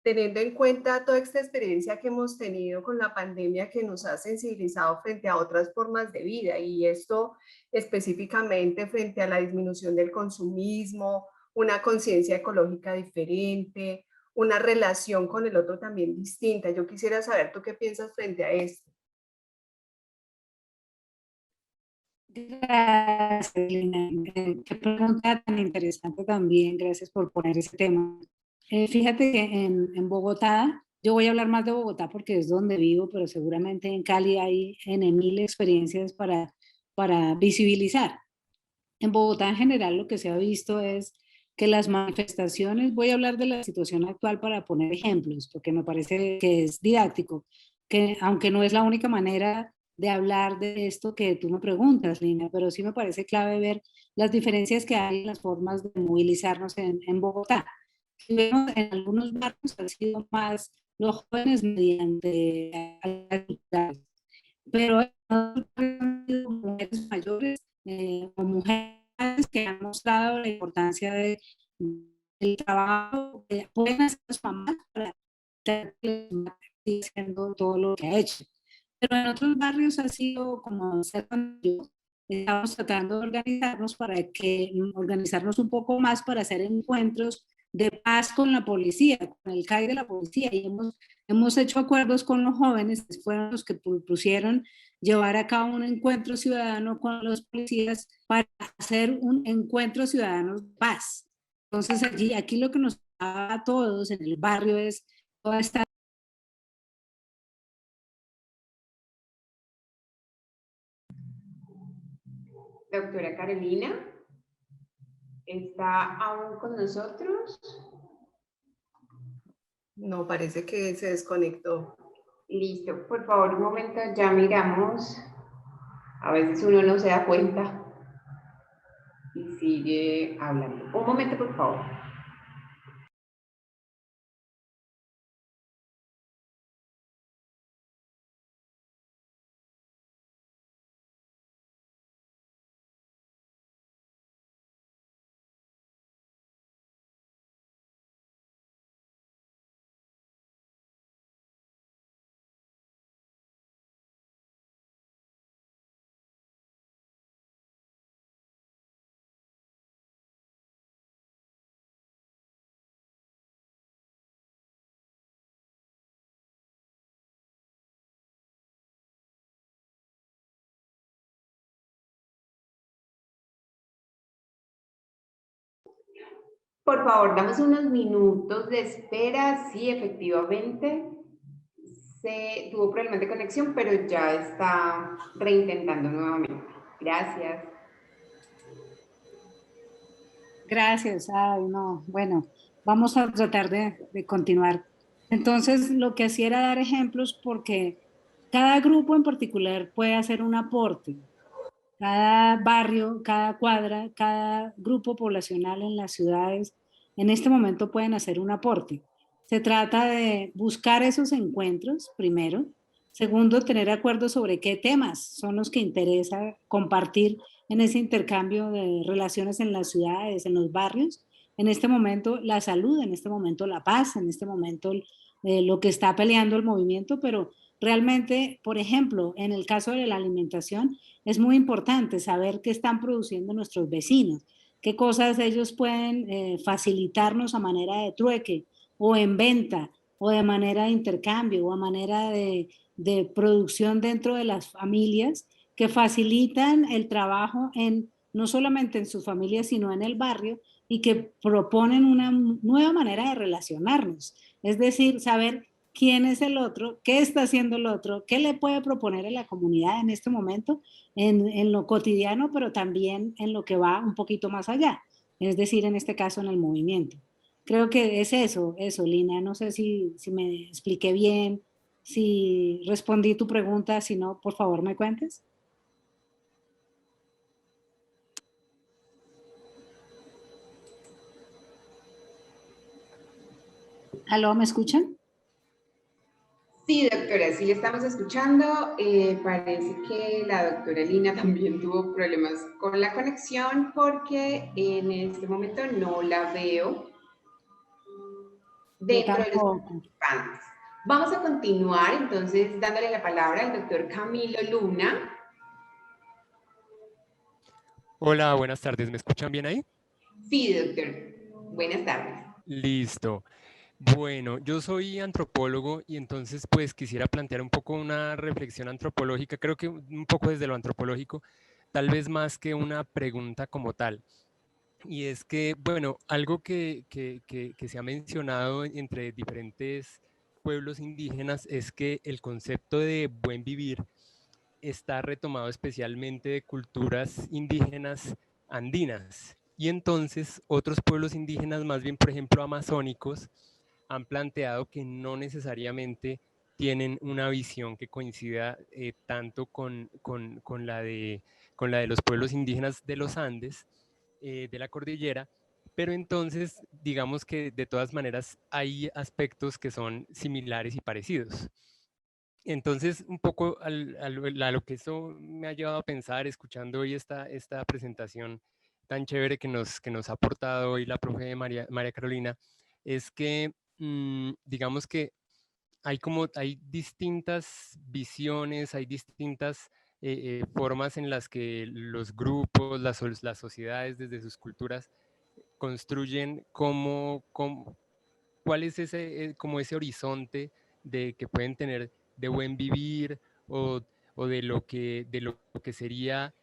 teniendo en cuenta toda esta experiencia que hemos tenido con la pandemia que nos ha sensibilizado frente a otras formas de vida, y esto específicamente frente a la disminución del consumismo, una conciencia ecológica diferente, una relación con el otro también distinta. Yo quisiera saber tú qué piensas frente a esto. Gracias, Lina. Qué pregunta tan interesante también. Gracias por poner ese tema. Fíjate que en Bogotá, yo voy a hablar más de Bogotá porque es donde vivo, pero seguramente en Cali hay N mil experiencias para visibilizar. En Bogotá en general lo que se ha visto es que las manifestaciones, voy a hablar de la situación actual para poner ejemplos, porque me parece que es didáctico, que aunque no es la única manera de hablar de esto que tú me preguntas, Lina, pero sí me parece clave ver las diferencias que hay en las formas de movilizarnos en Bogotá. Si vemos en algunos barrios han sido más los jóvenes mediante actividades, pero en otros barrios han sido mujeres mayores o mujeres que han mostrado la importancia del trabajo que pueden hacer las mamás para seguir haciendo todo lo que ha hecho. Pero en otros barrios ha sido como ser yo. Estamos tratando de organizarnos para que organizarnos un poco más para hacer encuentros de paz con la policía, con el CAI de la policía, y hemos hecho acuerdos con los jóvenes, que fueron los que propusieron llevar a cabo un encuentro ciudadano con los policías para hacer un encuentro ciudadano de paz. Entonces aquí lo que nos da a todos en el barrio es toda esta... Doctora Carolina, ¿está aún con nosotros? No, parece que se desconectó. Listo, por favor, un momento, ya miramos. A veces uno no se da cuenta y sigue hablando. Un momento, por favor. Por favor, damos unos minutos de espera. Sí, efectivamente, se tuvo problemas de conexión, pero ya está reintentando nuevamente. Gracias. Gracias. Ay, no. Bueno, vamos a tratar de continuar. Entonces, lo que hacía era dar ejemplos porque cada grupo en particular puede hacer un aporte. Cada barrio, cada cuadra, cada grupo poblacional en las ciudades en este momento pueden hacer un aporte. Se trata de buscar esos encuentros, primero. Segundo, tener acuerdos sobre qué temas son los que interesa compartir en ese intercambio de relaciones en las ciudades, en los barrios. En este momento la salud, en este momento la paz, en este momento lo que está peleando el movimiento, pero realmente, por ejemplo, en el caso de la alimentación, es muy importante saber qué están produciendo nuestros vecinos, qué cosas ellos pueden facilitarnos a manera de trueque o en venta o de manera de intercambio o a manera de producción dentro de las familias que facilitan el trabajo en no solamente en sus familias, sino en el barrio y que proponen una nueva manera de relacionarnos. Es decir, saber quién es el otro, qué está haciendo el otro, qué le puede proponer a la comunidad en este momento, en lo cotidiano, pero también en lo que va un poquito más allá, es decir, en este caso en el movimiento. Creo que es eso, Lina. No sé si me expliqué bien, si respondí tu pregunta, si no, por favor me cuentes. ¿Aló, me escuchan? Sí, doctora, sí le estamos escuchando. Parece que la doctora Lina también tuvo problemas con la conexión porque en este momento no la veo Yo dentro de los tampoco. participantes. Vamos a continuar entonces dándole la palabra al doctor Camilo Luna. Hola, buenas tardes. ¿Me escuchan bien ahí? Sí, doctor. Buenas tardes. Listo. Bueno, yo soy antropólogo y entonces pues quisiera plantear un poco una reflexión antropológica, creo que un poco desde lo antropológico, tal vez más que una pregunta como tal. Y es que, bueno, algo que se ha mencionado entre diferentes pueblos indígenas es que el concepto de buen vivir está retomado especialmente de culturas indígenas andinas. Y entonces otros pueblos indígenas, más bien por ejemplo amazónicos, han planteado que no necesariamente tienen una visión que coincida tanto con la de los pueblos indígenas de los Andes, de la cordillera, pero entonces digamos que de todas maneras hay aspectos que son similares y parecidos. Entonces, un poco a lo que eso me ha llevado a pensar, escuchando hoy esta presentación tan chévere que nos ha aportado hoy la profe María Carolina, es que digamos que hay distintas visiones, hay distintas formas en las que los grupos, las sociedades desde sus culturas construyen cuál es ese, como ese horizonte de que pueden tener de buen vivir o de lo que sería,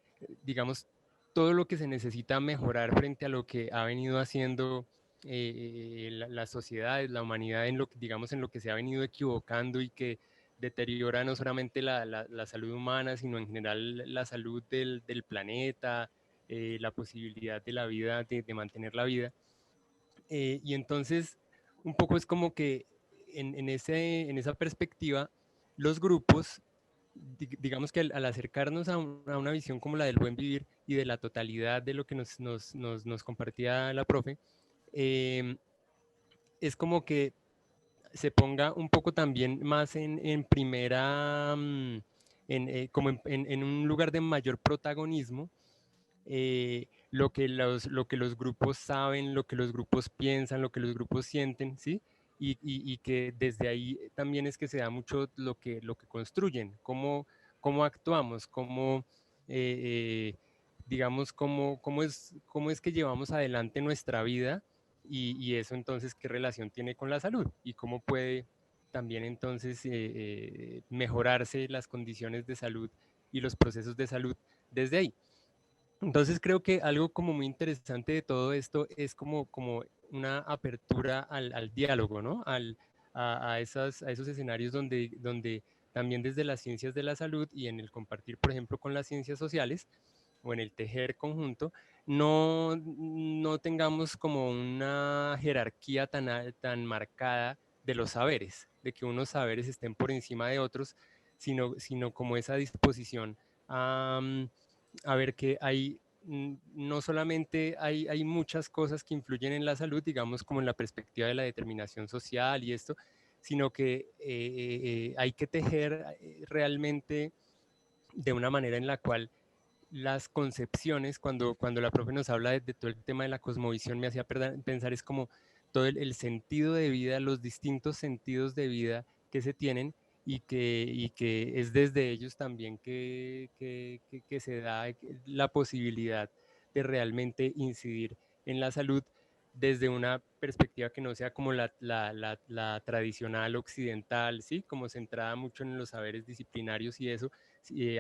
digamos, todo lo que se necesita mejorar frente a lo que ha venido haciendo las sociedades, la humanidad, en lo que, digamos, en lo que se ha venido equivocando y que deteriora no solamente la salud humana, sino en general la salud del planeta, la posibilidad de la vida, de mantener la vida. Y entonces, un poco es como que en esa perspectiva, los grupos, digamos que al acercarnos a una visión como la del buen vivir y de la totalidad de lo que nos compartía la profe, es como que se ponga un poco también más en primera, como en un lugar de mayor protagonismo, lo que los grupos saben, lo que los grupos piensan, lo que los grupos sienten, ¿sí? Y que desde ahí también es que se da mucho lo que construyen, cómo actuamos, digamos, cómo es que llevamos adelante nuestra vida y eso entonces qué relación tiene con la salud y cómo puede también entonces mejorarse las condiciones de salud y los procesos de salud desde ahí. Entonces creo que algo como muy interesante de todo esto es como una apertura al diálogo, ¿no? A esos escenarios donde también desde las ciencias de la salud y en el compartir, por ejemplo, con las ciencias sociales o en el tejer conjunto, no tengamos como una jerarquía tan marcada de los saberes, de que unos saberes estén por encima de otros, sino como esa disposición a a ver que no solamente hay muchas cosas que influyen en la salud, digamos como en la perspectiva de la determinación social y esto, sino que hay que tejer realmente de una manera en la cual las concepciones, cuando la profe nos habla de todo el tema de la cosmovisión, me hacía pensar es como todo el sentido de vida, los distintos sentidos de vida que se tienen y que es desde ellos también que se da la posibilidad de realmente incidir en la salud desde una perspectiva que no sea como la tradicional occidental, ¿sí? Como centrada mucho en los saberes disciplinarios y eso,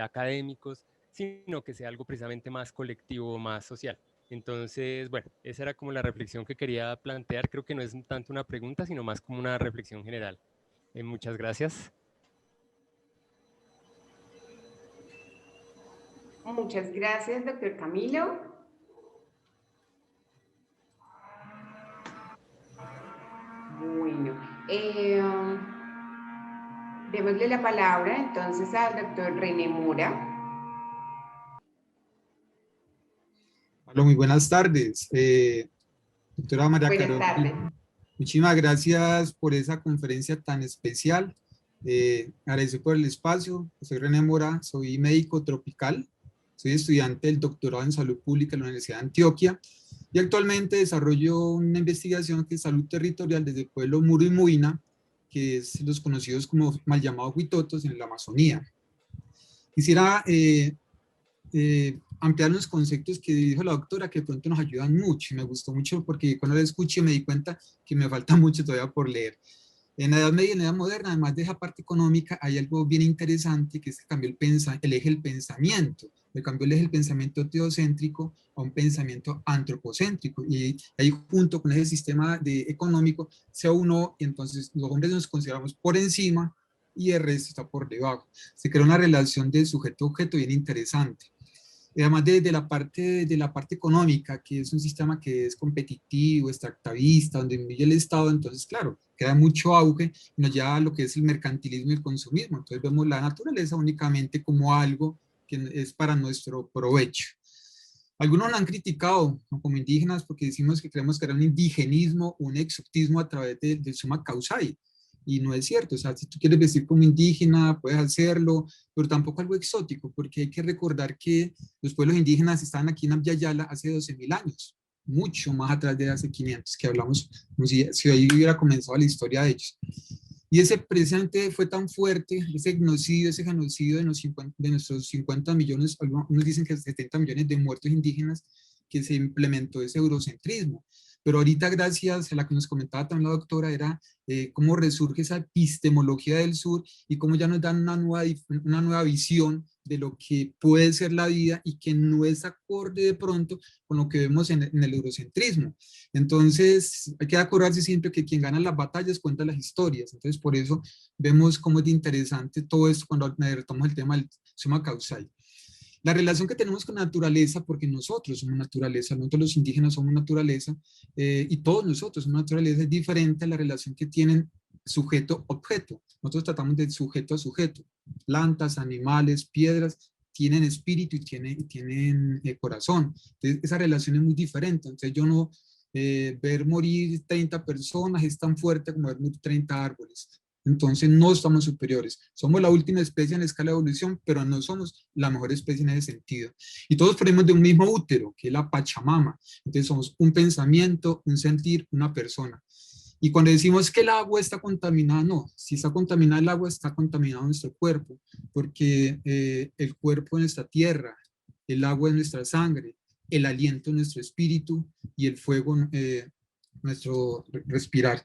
académicos, sino que sea algo precisamente más colectivo, más social. Entonces, bueno, esa era como la reflexión que quería plantear. Creo que no es tanto una pregunta, sino más como una reflexión general. Muchas gracias. Muchas gracias, doctor Camilo. Bueno, démosle la palabra entonces al doctor René Mora. Hola, muy buenas tardes. Doctora María Buenas Carolina, tardes. muchísimas gracias por esa conferencia tan especial. Agradezco por el espacio. Soy René Mora, soy médico tropical, soy estudiante del doctorado en salud pública en la Universidad de Antioquia y actualmente desarrollo una investigación que es salud territorial desde el pueblo Muro y Muina, que es los conocidos como mal llamados huitotos en la Amazonía. Quisiera ampliar los conceptos que dijo la doctora, que de pronto nos ayudan mucho. Me gustó mucho porque cuando la escuché me di cuenta que me falta mucho todavía por leer. En la Edad Media y en la Edad Moderna, además de esa parte económica, hay algo bien interesante que es que cambió el eje del pensamiento. Le cambió el eje del pensamiento teocéntrico a un pensamiento antropocéntrico. Y ahí junto con ese sistema económico se unó y entonces los hombres nos consideramos por encima y el resto está por debajo. Se creó una relación de sujeto-objeto bien interesante. Además de la parte económica, que es un sistema que es competitivo, extractivista, donde vive el Estado, entonces, claro, queda mucho auge y nos lleva a lo que es el mercantilismo y el consumismo. Entonces vemos la naturaleza únicamente como algo que es para nuestro provecho. Algunos nos han criticado como indígenas porque decimos que creemos que era un indigenismo, un exotismo a través del summa causae. Y no es cierto, o sea, si tú quieres vestir como indígena, puedes hacerlo, pero tampoco algo exótico, porque hay que recordar que los pueblos indígenas estaban aquí en Abya Yala hace 12.000 años, mucho más atrás de hace 500, que hablamos como si ahí hubiera comenzado la historia de ellos. Y ese precisamente fue tan fuerte, ese genocidio de nuestros 50 millones, algunos dicen que 70 millones de muertos indígenas, que se implementó ese eurocentrismo. pero ahorita gracias a la que nos comentaba también la doctora, era cómo resurge esa epistemología del sur y cómo ya nos dan una nueva visión de lo que puede ser la vida y que no es acorde de pronto con lo que vemos en el eurocentrismo. Entonces, hay que acordarse siempre que quien gana las batallas cuenta las historias. Entonces, por eso vemos cómo es de interesante todo esto cuando retomamos el tema del suma causal. La relación que tenemos con la naturaleza, porque nosotros somos naturaleza, nosotros los indígenas somos naturaleza, y todos nosotros somos naturaleza, es diferente a la relación que tienen sujeto-objeto. Nosotros tratamos de sujeto a sujeto. Plantas, animales, piedras, tienen espíritu y tienen corazón. Entonces, esa relación es muy diferente. Entonces, yo no ver morir 30 personas es tan fuerte como ver morir 30 árboles. Entonces no estamos superiores. Somos la última especie en la escala de evolución, pero no somos la mejor especie en ese sentido. Y todos venimos de un mismo útero, que es la Pachamama. Entonces somos un pensamiento, un sentir, una persona. Y cuando decimos que el agua está contaminada, no. Si está contaminada el agua, está contaminado nuestro cuerpo, porque el cuerpo es nuestra tierra, el agua es nuestra sangre, el aliento es nuestro espíritu y el fuego nuestro respirar.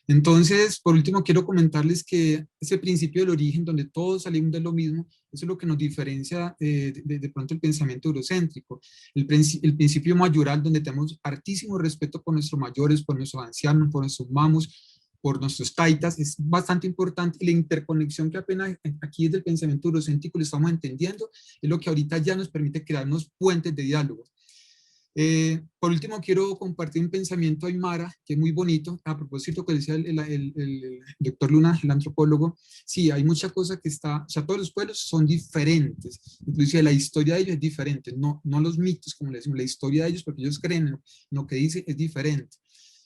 Entonces, por último, quiero comentarles que ese principio del origen, donde todos salimos de lo mismo, eso es lo que nos diferencia de pronto el pensamiento eurocéntrico. El principio mayoral, donde tenemos hartísimo respeto por nuestros mayores, por nuestros ancianos, por nuestros mamos, por nuestros taitas, es bastante importante. Y la interconexión que apenas aquí desde el pensamiento eurocéntrico lo estamos entendiendo, es lo que ahorita ya nos permite crearnos puentes de diálogo. Por último, quiero compartir un pensamiento aymara que es muy bonito, a propósito que decía el doctor Luna, el antropólogo. Sí, hay mucha cosa que está, o sea, todos los pueblos son diferentes, inclusive la historia de ellos es diferente, no los mitos, como le decimos, la historia de ellos, porque ellos creen en lo que dice, es diferente.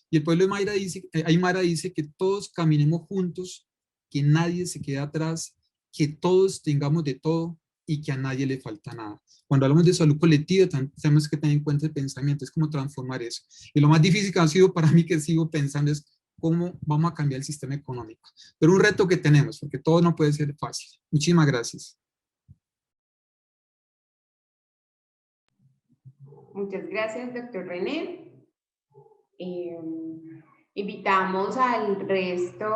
Y el pueblo aymara dice que todos caminemos juntos, que nadie se quede atrás, que todos tengamos de todo y que a nadie le falta nada. Cuando hablamos de salud colectiva, tenemos que tener en cuenta el pensamiento, es como transformar eso. Y lo más difícil que ha sido para mí, que sigo pensando, es cómo vamos a cambiar el sistema económico. Pero un reto que tenemos, porque todo no puede ser fácil. Muchísimas gracias. Muchas gracias, doctor René. Invitamos al resto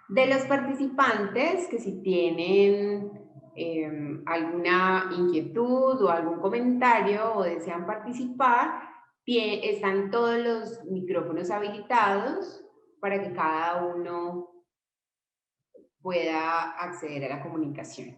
de los participantes que si tienen alguna inquietud o algún comentario o desean participar, están todos los micrófonos habilitados para que cada uno pueda acceder a la comunicación.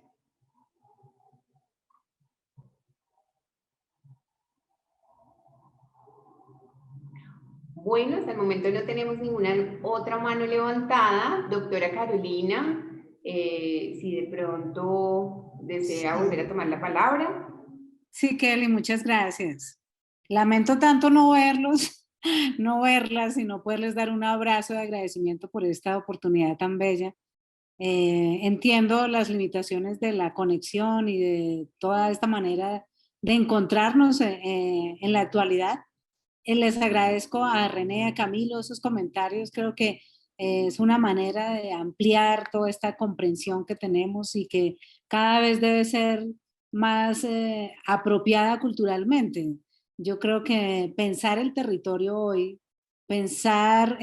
Bueno, hasta el momento no tenemos ninguna otra mano levantada. Doctora Carolina, si de pronto desea volver a tomar la palabra. Sí, Kelly, muchas gracias. Lamento tanto no verlos, no verlas y no poderles dar un abrazo de agradecimiento por esta oportunidad tan bella. Entiendo las limitaciones de la conexión y de toda esta manera de encontrarnos en la actualidad. Les agradezco a René, a Camilo, esos comentarios. Creo que es una manera de ampliar toda esta comprensión que tenemos y que cada vez debe ser más apropiada culturalmente. Yo creo que pensar el territorio hoy, pensar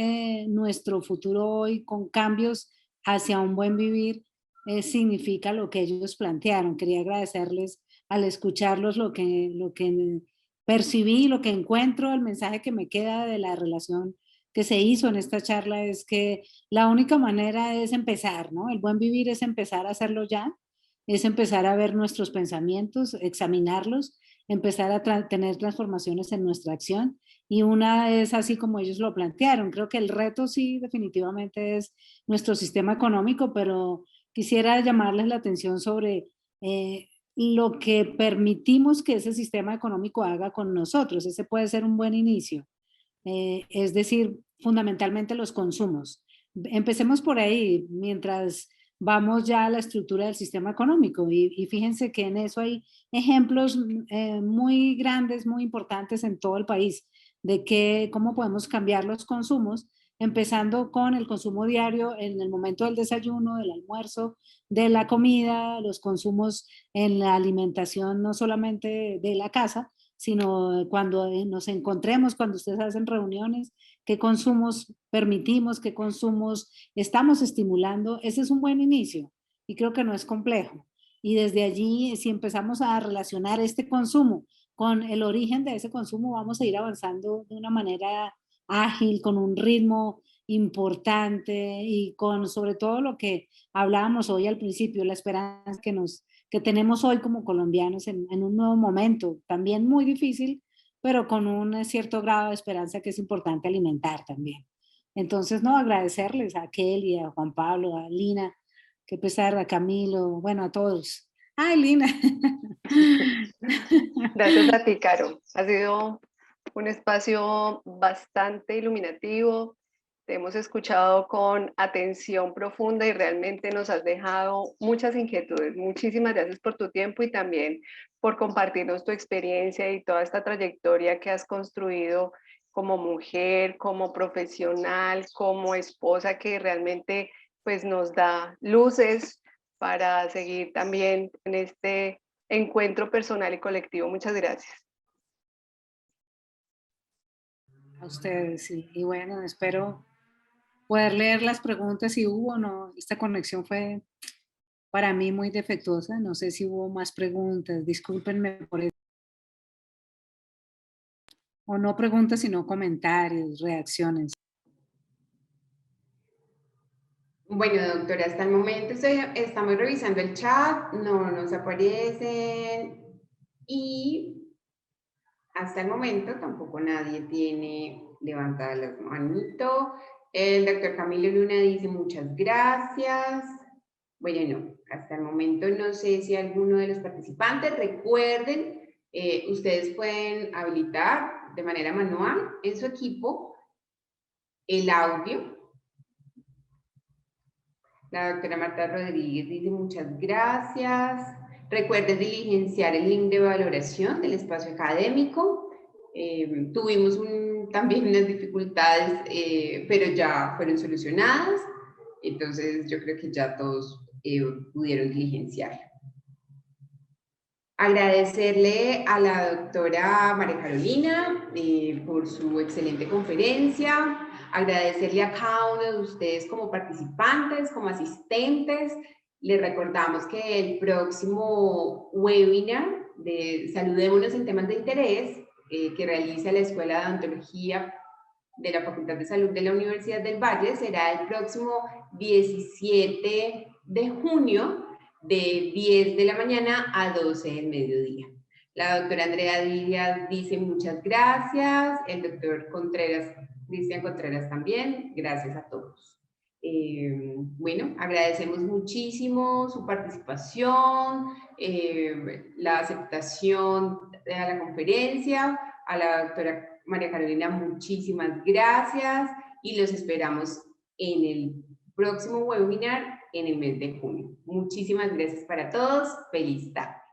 nuestro futuro hoy con cambios hacia un buen vivir, significa lo que ellos plantearon. Quería agradecerles al escucharlos lo que percibí, lo que encuentro, el mensaje que me queda de la relación que se hizo en esta charla es que la única manera es empezar, ¿no? El buen vivir es empezar a hacerlo ya, es empezar a ver nuestros pensamientos, examinarlos, empezar a tener transformaciones en nuestra acción y una es así como ellos lo plantearon. Creo que el reto sí definitivamente es nuestro sistema económico, pero quisiera llamarles la atención sobre lo que permitimos que ese sistema económico haga con nosotros. Ese puede ser un buen inicio. Es decir, fundamentalmente los consumos. Empecemos por ahí mientras vamos ya a la estructura del sistema económico y fíjense que en eso hay ejemplos muy grandes, muy importantes en todo el país de cómo podemos cambiar los consumos, empezando con el consumo diario en el momento del desayuno, del almuerzo, de la comida, los consumos en la alimentación no solamente de la casa, sino cuando nos encontremos, cuando ustedes hacen reuniones, qué consumos permitimos, qué consumos estamos estimulando. Ese es un buen inicio y creo que no es complejo. Y desde allí, si empezamos a relacionar este consumo con el origen de ese consumo, vamos a ir avanzando de una manera ágil, con un ritmo importante y con sobre todo lo que hablábamos hoy al principio, la esperanza que tenemos hoy como colombianos en un nuevo momento, también muy difícil, pero con un cierto grado de esperanza que es importante alimentar también. Entonces, no, agradecerles a Kelly, a Juan Pablo, a Lina, que pesar, a Camilo, bueno, a todos. ¡Ay, Lina! Gracias a ti, Caro. Ha sido un espacio bastante iluminativo. Te hemos escuchado con atención profunda y realmente nos has dejado muchas inquietudes. Muchísimas gracias por tu tiempo y también por compartirnos tu experiencia y toda esta trayectoria que has construido como mujer, como profesional, como esposa, que realmente pues nos da luces para seguir también en este encuentro personal y colectivo. Muchas gracias. A ustedes, sí. Y bueno, espero poder leer las preguntas si hubo o no. Esta conexión fue para mí muy defectuosa. No sé si hubo más preguntas. Discúlpenme por eso. O no preguntas, sino comentarios, reacciones. Bueno, doctora, hasta el momento estamos revisando el chat, no nos aparecen y hasta el momento tampoco nadie tiene levantada la manito. El doctor Camilo Luna dice muchas gracias. Bueno, no, hasta el momento no sé si alguno de los participantes, recuerden, ustedes pueden habilitar de manera manual en su equipo el audio. La doctora Marta Rodríguez dice muchas gracias. Recuerden diligenciar el link de valoración del espacio académico. Tuvimos también unas dificultades, pero ya fueron solucionadas. Entonces yo creo que ya todos pudieron diligenciar. Agradecerle a la doctora María Carolina por su excelente conferencia, agradecerle a cada uno de ustedes como participantes, como asistentes. Les recordamos que el próximo webinar de Saludémonos en temas de interés que realiza la Escuela de Odontología de la Facultad de Salud de la Universidad del Valle será el próximo 17 de junio de 10 de la mañana a 12 del mediodía. La doctora Andrea Díaz dice muchas gracias, el doctor Contreras, Cristian Contreras también, gracias a todos. Bueno, agradecemos muchísimo su participación, la aceptación a la conferencia, a la doctora María Carolina, muchísimas gracias y los esperamos en el próximo webinar en el mes de junio. Muchísimas gracias para todos. Feliz tarde.